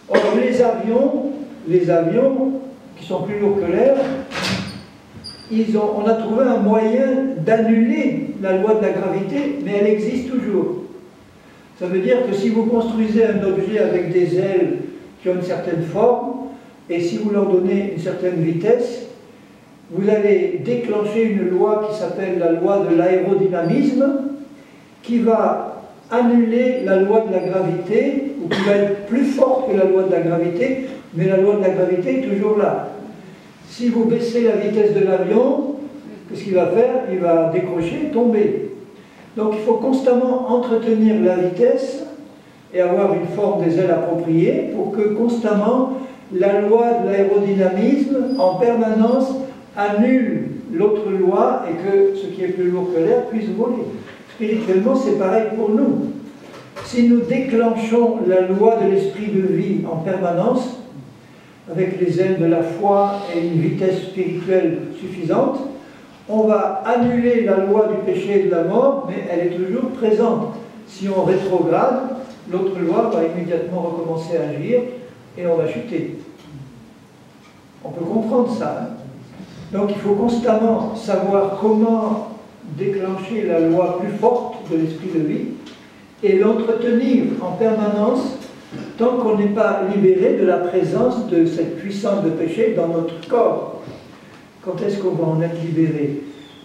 Or, les avions, qui sont plus lourds que l'air, on a trouvé un moyen d'annuler la loi de la gravité, mais elle existe toujours. Ça veut dire que si vous construisez un objet avec des ailes qui ont une certaine forme, et si vous leur donnez une certaine vitesse, vous allez déclencher une loi qui s'appelle la loi de l'aérodynamisme, qui va annuler la loi de la gravité, ou qui va être plus forte que la loi de la gravité, mais la loi de la gravité est toujours là. Si vous baissez la vitesse de l'avion, qu'est-ce qu'il va faire? Il va décrocher, tomber. Donc il faut constamment entretenir la vitesse et avoir une forme des ailes appropriée pour que constamment la loi de l'aérodynamisme en permanence annule l'autre loi et que ce qui est plus lourd que l'air puisse voler. Spirituellement, c'est pareil pour nous. Si nous déclenchons la loi de l'esprit de vie en permanence, avec les ailes de la foi et une vitesse spirituelle suffisante, on va annuler la loi du péché et de la mort, mais elle est toujours présente. Si on rétrograde, l'autre loi va immédiatement recommencer à agir et on va chuter. On peut comprendre ça. Hein? Donc il faut constamment savoir comment déclencher la loi plus forte de l'esprit de vie et l'entretenir en permanence tant qu'on n'est pas libéré de la présence de cette puissance de péché dans notre corps. Quand est-ce qu'on va en être libéré?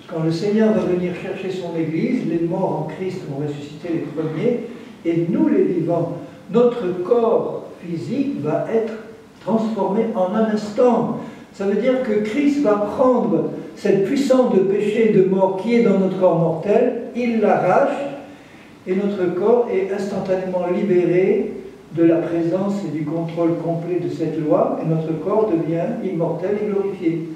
Quand le Seigneur va venir chercher son Église, les morts en Christ vont ressusciter les premiers, et nous les vivants, notre corps physique va être transformé en un instant. Ça veut dire que Christ va prendre cette puissance de péché et de mort qui est dans notre corps mortel, il l'arrache, et notre corps est instantanément libéré de la présence et du contrôle complet de cette loi, et notre corps devient immortel et glorifié.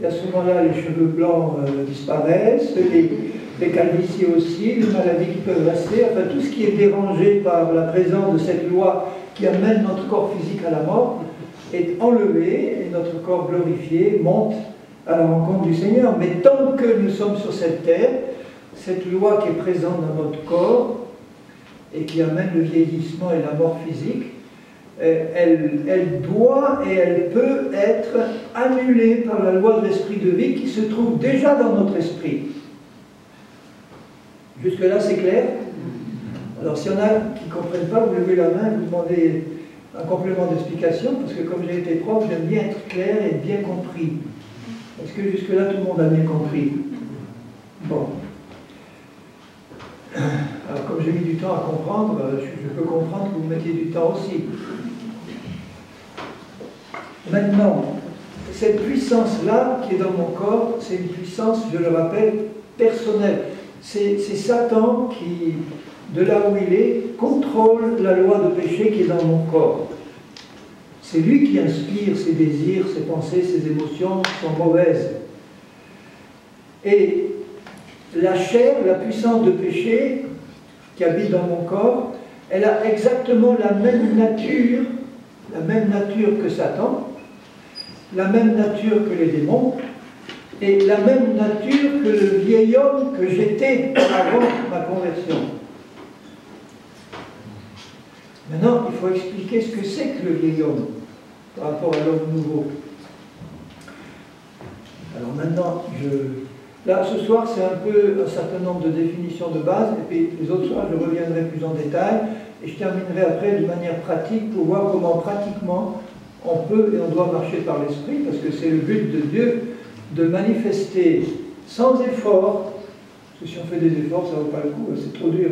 Et à ce moment-là, les cheveux blancs disparaissent, les calvities aussi, les maladies qui peuvent rester, enfin tout ce qui est dérangé par la présence de cette loi qui amène notre corps physique à la mort, est enlevé, et notre corps glorifié monte à la rencontre du Seigneur. Mais tant que nous sommes sur cette terre, cette loi qui est présente dans notre corps, et qui amène le vieillissement et la mort physique, elle doit et elle peut être annulée par la loi de l'esprit de vie qui se trouve déjà dans notre esprit. Jusque-là, c'est clair? Alors, s'il y en a qui ne comprennent pas, vous levez la main et vous demandez un complément d'explication, parce que comme j'ai été prof, j'aime bien être clair et bien compris. Est-ce que jusque-là, tout le monde a bien compris? Bon. Alors, comme j'ai mis du temps à comprendre, je peux comprendre que vous mettiez du temps aussi. Maintenant, cette puissance-là qui est dans mon corps, c'est une puissance, je le rappelle, personnelle. C'est Satan qui, de là où il est, contrôle la loi de péché qui est dans mon corps. C'est lui qui inspire ses désirs, ses pensées, ses émotions qui sont mauvaises. Et la chair, la puissance de péché qui habite dans mon corps, elle a exactement la même nature que Satan, la même nature que les démons, et la même nature que le vieil homme que j'étais avant ma conversion. Maintenant, il faut expliquer ce que c'est que le vieil homme par rapport à l'homme nouveau. Alors maintenant, là, ce soir, c'est un peu un certain nombre de définitions de base, et puis les autres soirs, je reviendrai plus en détail, et je terminerai après de manière pratique pour voir comment pratiquement on peut et on doit marcher par l'esprit, parce que c'est le but de Dieu de manifester sans effort, parce que si on fait des efforts, ça ne vaut pas le coup, c'est trop dur,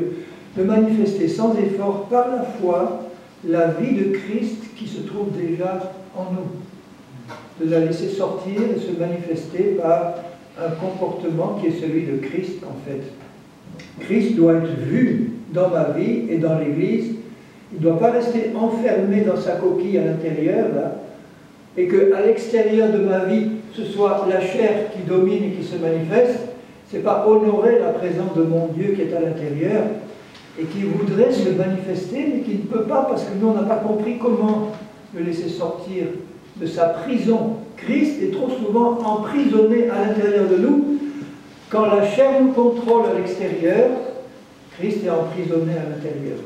de manifester sans effort par la foi la vie de Christ qui se trouve déjà en nous, de la laisser sortir et se manifester par un comportement qui est celui de Christ en fait. Christ doit être vu dans ma vie et dans l'Église. Il ne doit pas rester enfermé dans sa coquille à l'intérieur, là, et qu'à l'extérieur de ma vie, ce soit la chair qui domine et qui se manifeste. Ce n'est pas honorer la présence de mon Dieu qui est à l'intérieur et qui voudrait se manifester, mais qui ne peut pas parce que nous, on n'a pas compris comment le laisser sortir de sa prison. Christ est trop souvent emprisonné à l'intérieur de nous. Quand la chair nous contrôle à l'extérieur, Christ est emprisonné à l'intérieur.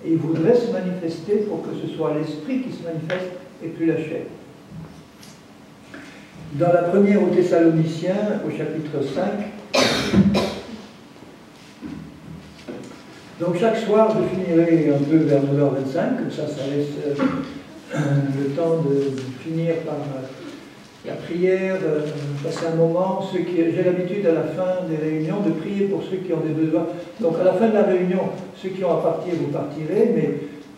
Et il voudrait se manifester pour que ce soit l'esprit qui se manifeste et plus la chair. dans la première aux Thessaloniciens, au chapitre 5. Donc chaque soir, je finirai un peu vers 9h25, comme ça laisse le temps de finir par la prière, passer un moment. J'ai l'habitude à la fin des réunions de prier pour ceux qui ont des besoins. Donc à la fin de la réunion, ceux qui ont à partir, vous partirez, mais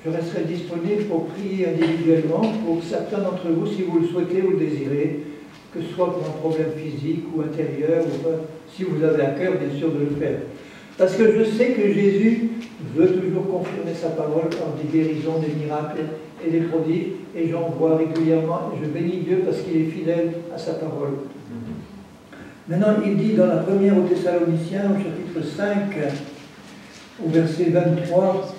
je resterai disponible pour prier individuellement pour certains d'entre vous, si vous le souhaitez ou le désirez, que ce soit pour un problème physique ou intérieur, ou pas, si vous avez à cœur, bien sûr, de le faire. Parce que je sais que Jésus veut toujours confirmer sa parole par des guérisons, des miracles et des prodiges, et j'en vois régulièrement, et je bénis Dieu parce qu'il est fidèle à sa parole. Maintenant, il dit dans la première aux Thessaloniciens, au chapitre 5, au verset 23,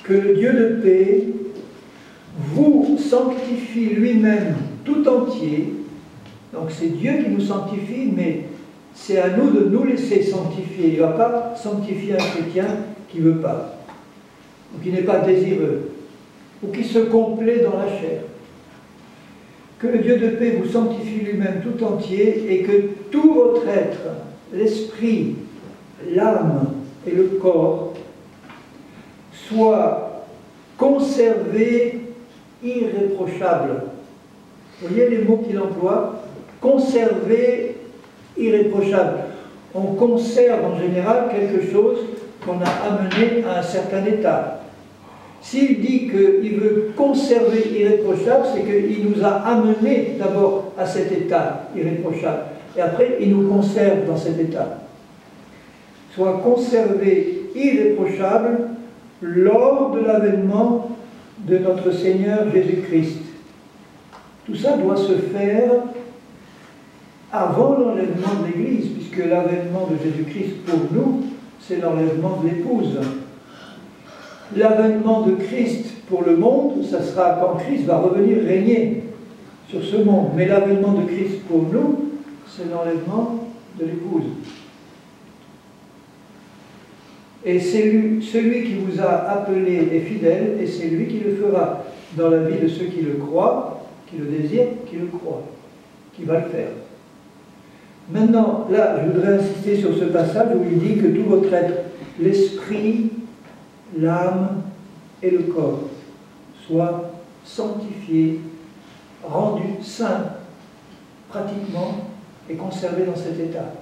que le Dieu de paix vous sanctifie lui-même tout entier. Donc c'est Dieu qui nous sanctifie, mais c'est à nous de nous laisser sanctifier. Il ne va pas sanctifier un chrétien qui ne veut pas, ou qui n'est pas désireux, ou qui se complaît dans la chair. Que le Dieu de paix vous sanctifie lui-même tout entier, et que tout votre être, l'esprit, l'âme et le corps, soit conservé irréprochable. Vous voyez les mots qu'il emploie? Conservé irréprochable. On conserve en général quelque chose qu'on a amené à un certain état. S'il dit qu'il veut conserver irréprochable, c'est qu'il nous a amené d'abord à cet état irréprochable. Et après, il nous conserve dans cet état. Soit conservé irréprochable lors de l'avènement de notre Seigneur Jésus-Christ. Tout ça doit se faire avant l'enlèvement de l'Église, puisque l'avènement de Jésus-Christ pour nous, c'est l'enlèvement de l'épouse. L'avènement de Christ pour le monde, ça sera quand Christ va revenir régner sur ce monde. Mais l'avènement de Christ pour nous, c'est l'enlèvement de l'épouse. Et c'est celui qui vous a appelé est fidèle, et c'est lui qui le fera dans la vie de ceux qui le croient, qui le désirent, qui le croient, qui va le faire. Maintenant, là, je voudrais insister sur ce passage où il dit que tout votre être, l'esprit, l'âme et le corps, soit sanctifiés, rendus saints, pratiquement, et conservés dans cet état.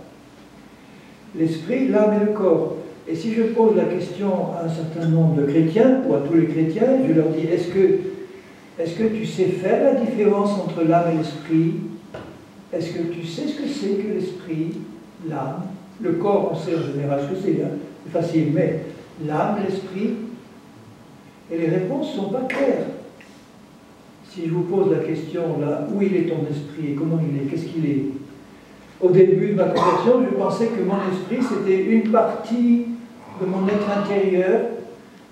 L'esprit, l'âme et le corps. Et si je pose la question à un certain nombre de chrétiens, ou à tous les chrétiens, je leur dis, est-ce que tu sais faire la différence entre l'âme et l'esprit? Est-ce que tu sais ce que c'est que l'esprit, l'âme? Le corps, on sait en général ce que c'est facile, mais l'âme, l'esprit? Et les réponses ne sont pas claires. Si je vous pose la question, là, où il est ton esprit et comment il est, qu'est-ce qu'il est? Au début de ma conversion, je pensais que mon esprit, c'était une partie de mon être intérieur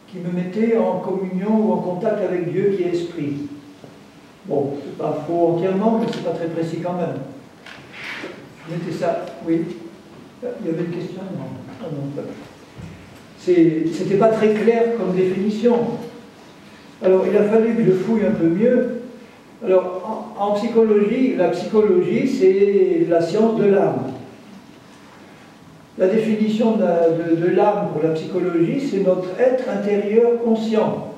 qui me mettait en communion ou en contact avec Dieu qui est esprit. Bon, c'est pas faux entièrement, mais c'est pas très précis quand même. Je mettais ça, oui. Il y avait une question? Non. Ah non, c'était pas très clair comme définition. Alors, il a fallu que je fouille un peu mieux. Alors, en psychologie, la psychologie, c'est la science de l'âme. La définition de l'âme pour la psychologie, c'est notre être intérieur conscient.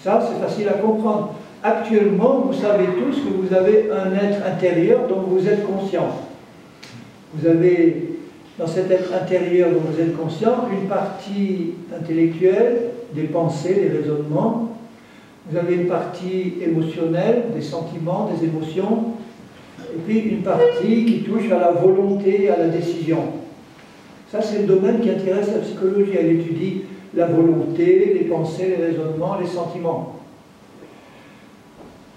Ça, c'est facile à comprendre. Actuellement, vous savez tous que vous avez un être intérieur dont vous êtes conscient. Vous avez, dans cet être intérieur dont vous êtes conscient, une partie intellectuelle, des pensées, des raisonnements. Vous avez une partie émotionnelle, des sentiments, des émotions, et puis une partie qui touche à la volonté, à la décision. Ça, c'est le domaine qui intéresse la psychologie. Elle étudie la volonté, les pensées, les raisonnements, les sentiments.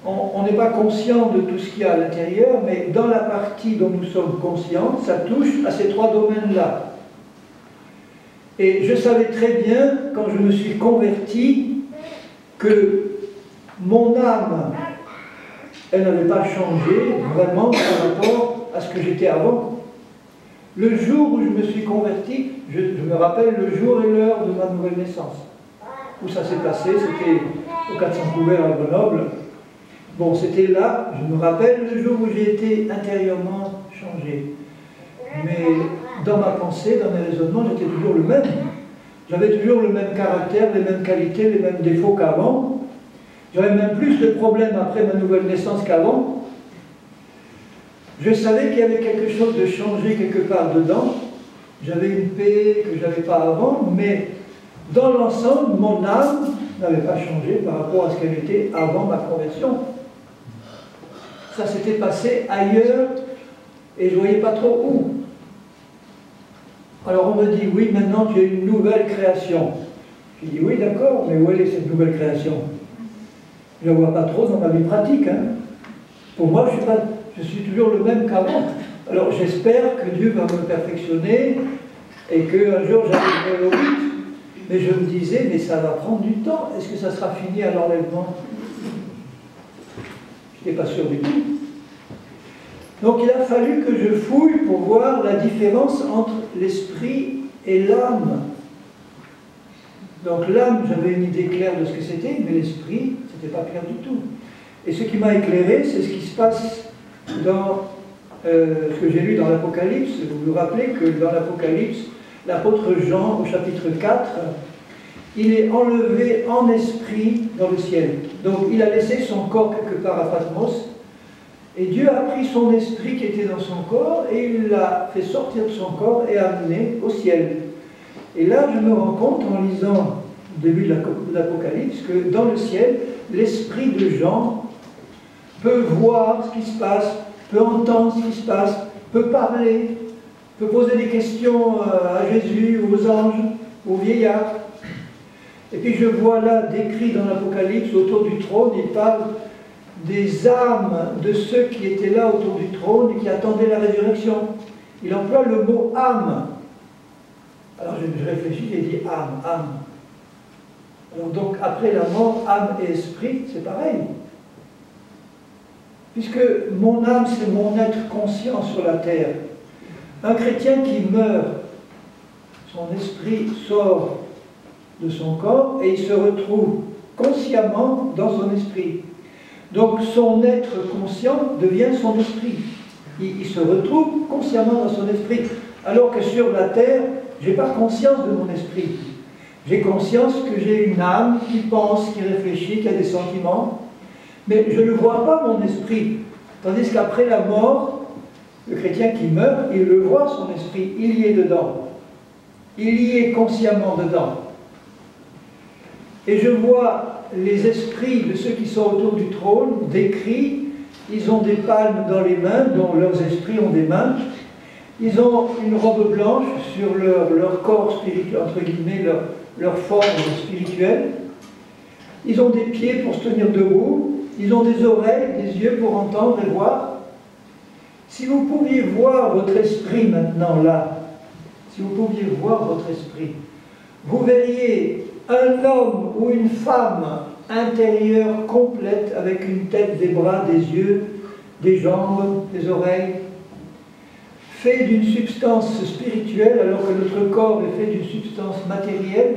On n'est pas conscient de tout ce qu'il y a à l'intérieur, mais dans la partie dont nous sommes conscients, ça touche à ces trois domaines-là. Et je savais très bien, quand je me suis converti, que mon âme, elle n'avait pas changé vraiment par rapport à ce que j'étais avant. Le jour où je me suis converti, je me rappelle le jour et l'heure de ma nouvelle naissance. Où ça s'est passé, c'était au 400 couverts à Grenoble. Bon, c'était là, je me rappelle, le jour où j'ai été intérieurement changé. Mais dans ma pensée, dans mes raisonnements, j'étais toujours le même. J'avais toujours le même caractère, les mêmes qualités, les mêmes défauts qu'avant. J'avais même plus de problèmes après ma nouvelle naissance qu'avant. Je savais qu'il y avait quelque chose de changé quelque part dedans. J'avais une paix que je n'avais pas avant, mais dans l'ensemble, mon âme n'avait pas changé par rapport à ce qu'elle était avant ma conversion. Ça s'était passé ailleurs et je ne voyais pas trop où. Alors on me dit, oui, maintenant tu as une nouvelle création. Je dis, oui, d'accord, mais où elle est cette nouvelle création? Je ne la vois pas trop dans ma vie pratique. Hein. Pour moi, je suis toujours le même qu'avant. Alors j'espère que Dieu va me perfectionner et qu'un jour j'arriverai au but. Mais je me disais, mais ça va prendre du temps. Est-ce que ça sera fini à l'enlèvement? Je n'étais pas sûr du tout. Donc il a fallu que je fouille pour voir la différence entre l'esprit et l'âme. Donc l'âme, j'avais une idée claire de ce que c'était, mais l'esprit, ce n'était pas clair du tout. Et ce qui m'a éclairé, c'est ce qui se passe dans ce que j'ai lu dans l'Apocalypse. Vous vous rappelez que dans l'Apocalypse, l'apôtre Jean, au chapitre 4, il est enlevé en esprit dans le ciel. Donc il a laissé son corps quelque part à Patmos, et Dieu a pris son esprit qui était dans son corps, et il l'a fait sortir de son corps et amené au ciel. Et là, je me rends compte, en lisant le début de l'Apocalypse, que dans le ciel, l'esprit de Jean peut voir ce qui se passe, peut entendre ce qui se passe, peut parler, peut poser des questions à Jésus, aux anges, aux vieillards. Et puis je vois là décrit dans l'Apocalypse, autour du trône, il parle des âmes de ceux qui étaient là autour du trône et qui attendaient la résurrection. Il emploie le mot âme. Alors je réfléchis, j'ai dit âme, âme. Alors donc après la mort, âme et esprit, c'est pareil. Puisque mon âme, c'est mon être conscient sur la terre. Un chrétien qui meurt, son esprit sort de son corps et il se retrouve consciemment dans son esprit. Donc son être conscient devient son esprit. Il se retrouve consciemment dans son esprit. Alors que sur la terre, je n'ai pas conscience de mon esprit. J'ai conscience que j'ai une âme qui pense, qui réfléchit, qui a des sentiments, mais je ne vois pas mon esprit. Tandis qu'après la mort, le chrétien qui meurt, il le voit son esprit, il y est dedans. Il y est consciemment dedans. Et je vois les esprits de ceux qui sont autour du trône décrits. Ils ont des palmes dans les mains, dont leurs esprits ont des mains. Ils ont une robe blanche sur leur corps spirituel, entre guillemets, leur forme spirituelle. Ils ont des pieds pour se tenir debout. Ils ont des oreilles, des yeux pour entendre et voir. Si vous pouviez voir votre esprit maintenant là, si vous pouviez voir votre esprit, vous verriez un homme ou une femme intérieure complète avec une tête, des bras, des yeux, des jambes, des oreilles, fait d'une substance spirituelle alors que notre corps est fait d'une substance matérielle.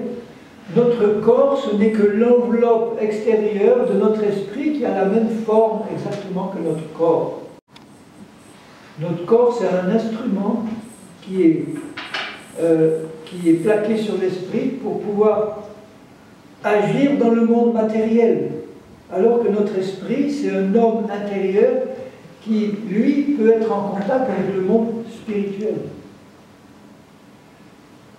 Notre corps, ce n'est que l'enveloppe extérieure de notre esprit qui a la même forme exactement que notre corps. Notre corps, c'est un instrument qui est plaqué sur l'esprit pour pouvoir agir dans le monde matériel. Alors que notre esprit, c'est un homme intérieur qui, lui, peut être en contact avec le monde spirituel.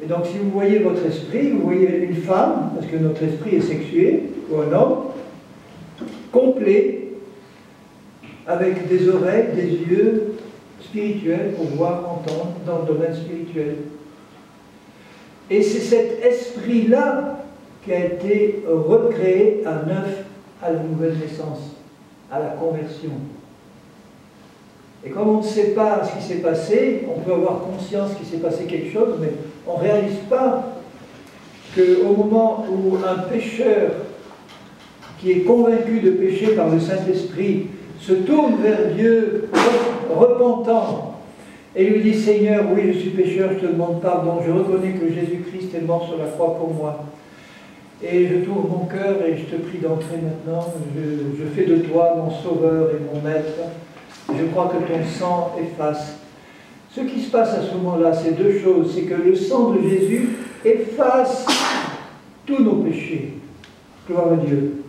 Et donc, si vous voyez votre esprit, vous voyez une femme, parce que notre esprit est sexué, ou un homme, complet, avec des oreilles, des yeux spirituels pour voir, entendre dans le domaine spirituel. Et c'est cet esprit-là qui a été recréé à neuf à la nouvelle naissance, à la conversion. Et comme on ne sait pas ce qui s'est passé, on peut avoir conscience qu'il s'est passé quelque chose, mais on ne réalise pas qu'au moment où un pécheur qui est convaincu de pécher par le Saint-Esprit se tourne vers Dieu repentant et lui dit « Seigneur, oui, je suis pécheur, je te demande pardon, je reconnais que Jésus-Christ est mort sur la croix pour moi. » Et je t'ouvre mon cœur et je te prie d'entrer maintenant. Je fais de toi mon sauveur et mon maître. Je crois que ton sang efface. Ce qui se passe à ce moment-là, c'est deux choses. C'est que le sang de Jésus efface tous nos péchés. Gloire à Dieu.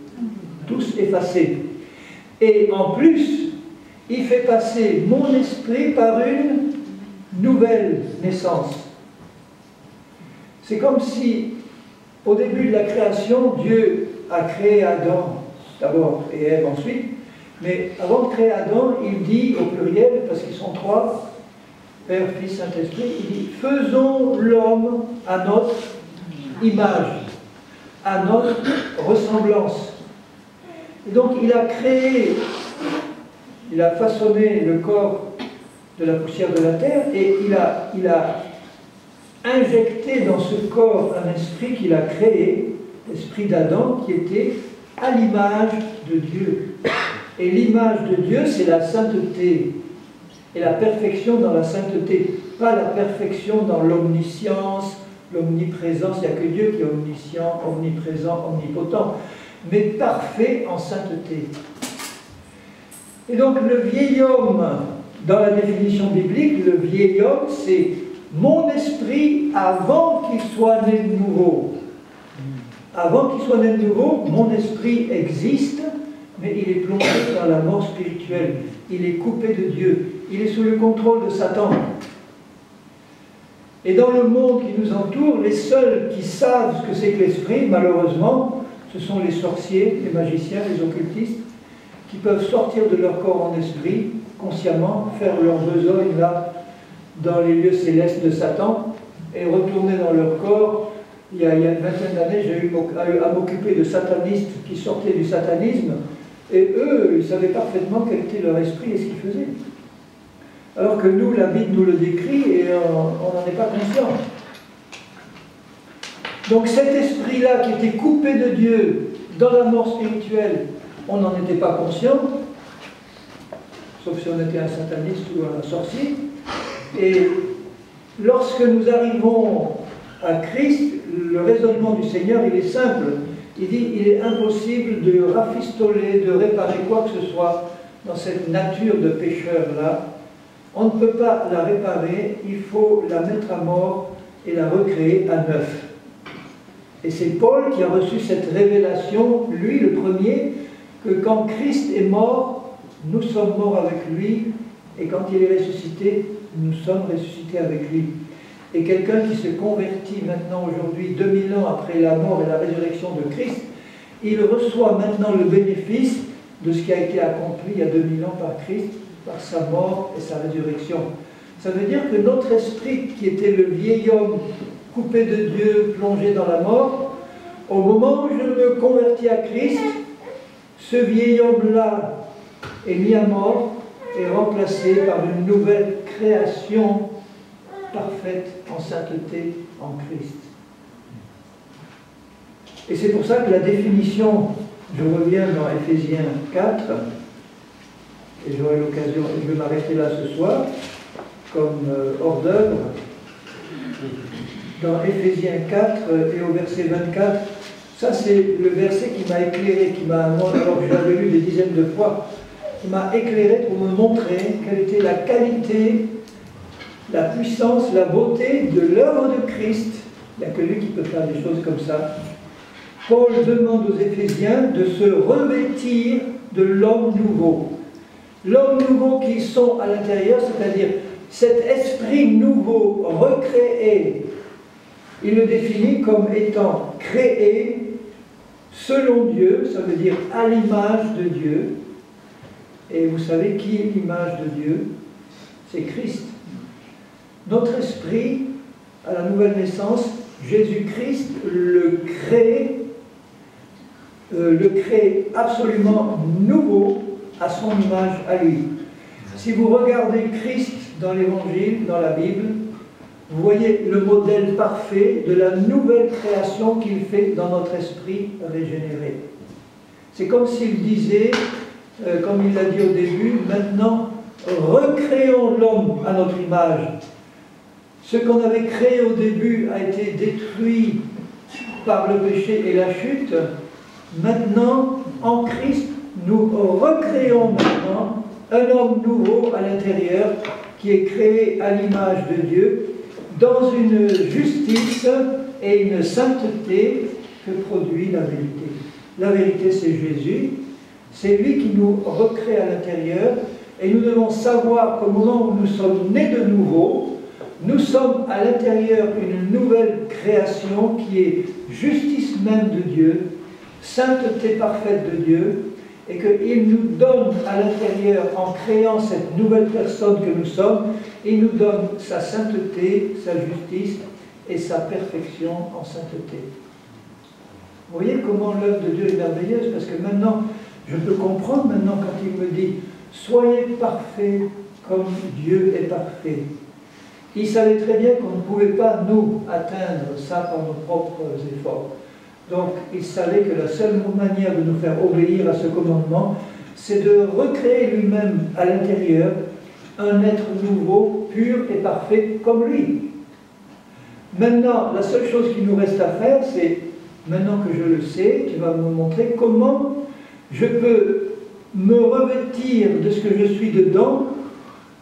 Tous effacés. Et en plus, il fait passer mon esprit par une nouvelle naissance. C'est comme si, au début de la création, Dieu a créé Adam d'abord et Ève ensuite. Mais avant de créer Adam, il dit au pluriel, parce qu'ils sont trois, Père, Fils, Saint-Esprit, il dit « Faisons l'homme à notre image, à notre ressemblance. » Et donc il a créé, il a façonné le corps de la poussière de la terre et il a injecté dans ce corps un esprit qu'il a créé, l'esprit d'Adam, qui était à l'image de Dieu. Et l'image de Dieu, c'est la sainteté. Et la perfection dans la sainteté, pas la perfection dans l'omniscience, l'omniprésence. Il n'y a que Dieu qui est omniscient, omniprésent, omnipotent, mais parfait en sainteté. Et donc le vieil homme, dans la définition biblique, le vieil homme, c'est mon esprit avant qu'il soit né de nouveau. Avant qu'il soit né de nouveau, mon esprit existe, mais il est plongé dans la mort spirituelle. Il est coupé de Dieu. Il est sous le contrôle de Satan. Et dans le monde qui nous entoure, les seuls qui savent ce que c'est que l'esprit, malheureusement, ce sont les sorciers, les magiciens, les occultistes, qui peuvent sortir de leur corps en esprit, consciemment, faire leur besogne là, dans les lieux célestes de Satan, et retourner dans leur corps. Il y a une vingtaine d'années, j'ai eu à m'occuper de satanistes qui sortaient du satanisme, et eux, ils savaient parfaitement quel était leur esprit et ce qu'ils faisaient. Alors que nous, la Bible nous le décrit, et on n'en est pas conscient. Donc cet esprit-là, qui était coupé de Dieu, dans la mort spirituelle, on n'en était pas conscient, sauf si on était un sataniste ou un sorcier. Et lorsque nous arrivons à Christ, le raisonnement du Seigneur, il est simple. Il dit, il est impossible de rafistoler, de réparer quoi que ce soit dans cette nature de pécheur-là. On ne peut pas la réparer, il faut la mettre à mort et la recréer à neuf. Et c'est Paul qui a reçu cette révélation, lui le premier, que quand Christ est mort, nous sommes morts avec lui, et quand il est ressuscité, nous sommes ressuscités avec lui. Et quelqu'un qui se convertit maintenant aujourd'hui, 2000 ans après la mort et la résurrection de Christ, il reçoit maintenant le bénéfice de ce qui a été accompli il y a 2000 ans par Christ, par sa mort et sa résurrection. Ça veut dire que notre esprit, qui était le vieil homme coupé de Dieu, plongé dans la mort, au moment où je me convertis à Christ, ce vieil homme-là est mis à mort et remplacé par une nouvelle création parfaite en sainteté en Christ. Et c'est pour ça que la définition, je reviens dans Éphésiens 4, et j'aurai l'occasion, je vais m'arrêter là ce soir, comme hors d'œuvre, dans Éphésiens 4 et au verset 24, ça c'est le verset qui m'a éclairé, alors que je l'avais lu des dizaines de fois, qui m'a éclairé pour me montrer quelle était la qualité, la puissance, la beauté de l'œuvre de Christ. Il n'y a que lui qui peut faire des choses comme ça. Paul demande aux Éphésiens de se revêtir de l'homme nouveau. L'homme nouveau qui sont à l'intérieur, c'est-à-dire cet esprit nouveau, recréé. Il le définit comme étant créé selon Dieu, ça veut dire à l'image de Dieu. Et vous savez qui est l'image de Dieu? C'est Christ. Notre esprit, à la nouvelle naissance, Jésus-Christ le crée absolument nouveau à son image à lui. Si vous regardez Christ dans l'Évangile, dans la Bible, vous voyez le modèle parfait de la nouvelle création qu'il fait dans notre esprit régénéré. C'est comme s'il disait, comme il l'a dit au début, maintenant, recréons l'homme à notre image. Ce qu'on avait créé au début a été détruit par le péché et la chute, maintenant, en Christ, nous recréons maintenant un homme nouveau à l'intérieur qui est créé à l'image de Dieu dans une justice et une sainteté que produit la vérité. La vérité, c'est Jésus. C'est lui qui nous recrée à l'intérieur et nous devons savoir qu'au moment où nous sommes nés de nouveau, nous sommes à l'intérieur une nouvelle création qui est justice même de Dieu, sainteté parfaite de Dieu, et qu'il nous donne à l'intérieur, en créant cette nouvelle personne que nous sommes, il nous donne sa sainteté, sa justice et sa perfection en sainteté. Vous voyez comment l'œuvre de Dieu est merveilleuse, parce que maintenant, je peux comprendre maintenant quand il me dit « Soyez parfaits comme Dieu est parfait ». Il savait très bien qu'on ne pouvait pas, nous, atteindre ça par nos propres efforts. Donc, il savait que la seule manière de nous faire obéir à ce commandement, c'est de recréer lui-même à l'intérieur un être nouveau, pur et parfait comme lui. Maintenant, la seule chose qu'il nous reste à faire, c'est, maintenant que je le sais, tu vas me montrer comment je peux me revêtir de ce que je suis dedans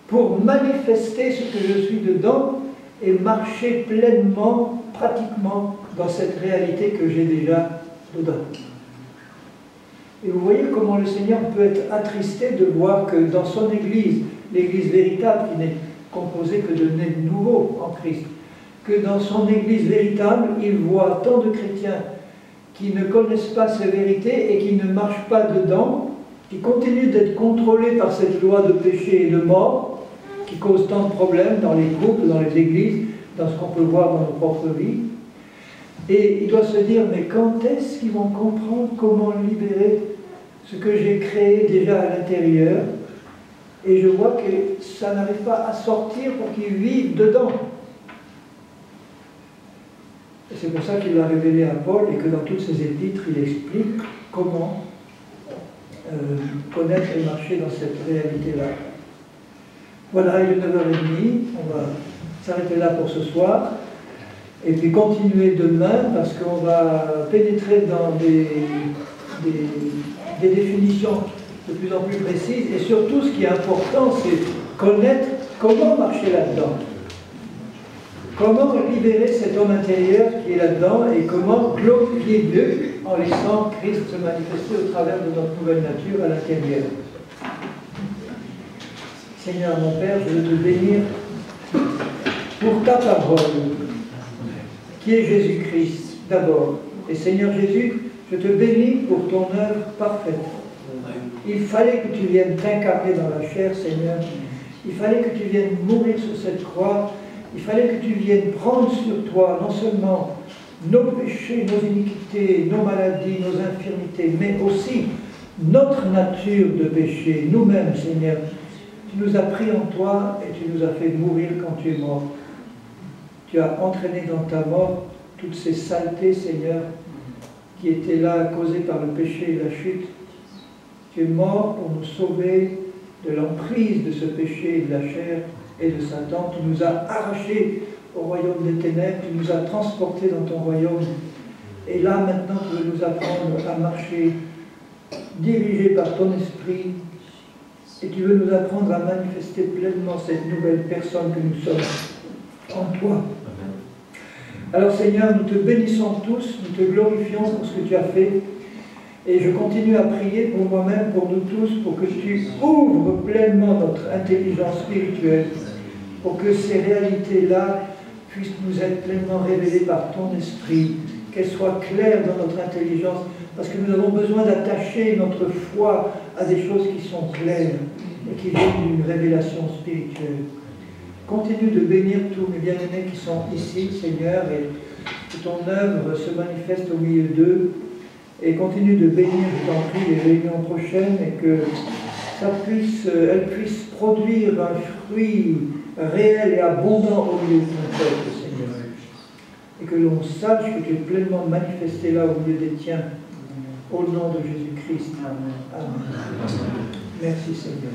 pour manifester ce que je suis dedans et marcher pleinement, pratiquement, dans cette réalité que j'ai déjà dedans. Et vous voyez comment le Seigneur peut être attristé de voir que dans son Église, l'Église véritable qui n'est composée que de nés nouveaux en Christ, que dans son Église véritable, il voit tant de chrétiens qui ne connaissent pas ces vérités et qui ne marchent pas dedans, qui continuent d'être contrôlés par cette loi de péché et de mort, qui cause tant de problèmes dans les couples, dans les églises, dans ce qu'on peut voir dans nos propres vies. Et il doit se dire, mais quand est-ce qu'ils vont comprendre comment libérer ce que j'ai créé déjà à l'intérieur? Et je vois que ça n'arrive pas à sortir pour qu'ils vivent dedans. Et c'est pour ça qu'il l'a révélé à Paul et que dans toutes ses épîtres, il explique comment connaître et marcher dans cette réalité-là. Voilà, il est 9h30, on va s'arrêter là pour ce soir. Et puis continuer demain, parce qu'on va pénétrer dans des définitions de plus en plus précises. Et surtout, ce qui est important, c'est connaître comment marcher là-dedans. Comment libérer cet homme intérieur qui est là-dedans et comment glorifier Dieu en laissant Christ se manifester au travers de notre nouvelle nature à l'intérieur. Seigneur mon Père, je veux te bénir pour ta parole, qui est Jésus-Christ d'abord. Et Seigneur Jésus, je te bénis pour ton œuvre parfaite. Il fallait que tu viennes t'incarner dans la chair, Seigneur. Il fallait que tu viennes mourir sur cette croix. Il fallait que tu viennes prendre sur toi non seulement nos péchés, nos iniquités, nos maladies, nos infirmités, mais aussi notre nature de péché, nous-mêmes, Seigneur. Tu nous as pris en toi et tu nous as fait mourir quand tu es mort. Tu as entraîné dans ta mort toutes ces saletés, Seigneur, qui étaient là causées par le péché et la chute. Tu es mort pour nous sauver de l'emprise de ce péché et de la chair et de Satan. Tu nous as arrachés au royaume des ténèbres, tu nous as transportés dans ton royaume. Et là, maintenant, tu veux nous apprendre à marcher dirigé par ton esprit. Et tu veux nous apprendre à manifester pleinement cette nouvelle personne que nous sommes en toi. Alors Seigneur, nous te bénissons tous, nous te glorifions pour ce que tu as fait. Et je continue à prier pour moi-même, pour nous tous, pour que tu ouvres pleinement notre intelligence spirituelle, pour que ces réalités-là puissent nous être pleinement révélées par ton esprit, qu'elles soient claires dans notre intelligence, parce que nous avons besoin d'attacher notre foi à des choses qui sont claires et qui viennent d'une révélation spirituelle. Continue de bénir tous mes bien-aimés qui sont ici, Seigneur, et que ton œuvre se manifeste au milieu d'eux. Et continue de bénir, je t'en prie, les réunions prochaines et que elles puissent produire un fruit réel et abondant au milieu de ton peuple, Seigneur. Et que l'on sache que tu es pleinement manifesté là au milieu des tiens, au nom de Jésus-Christ. Amen. Merci, Seigneur.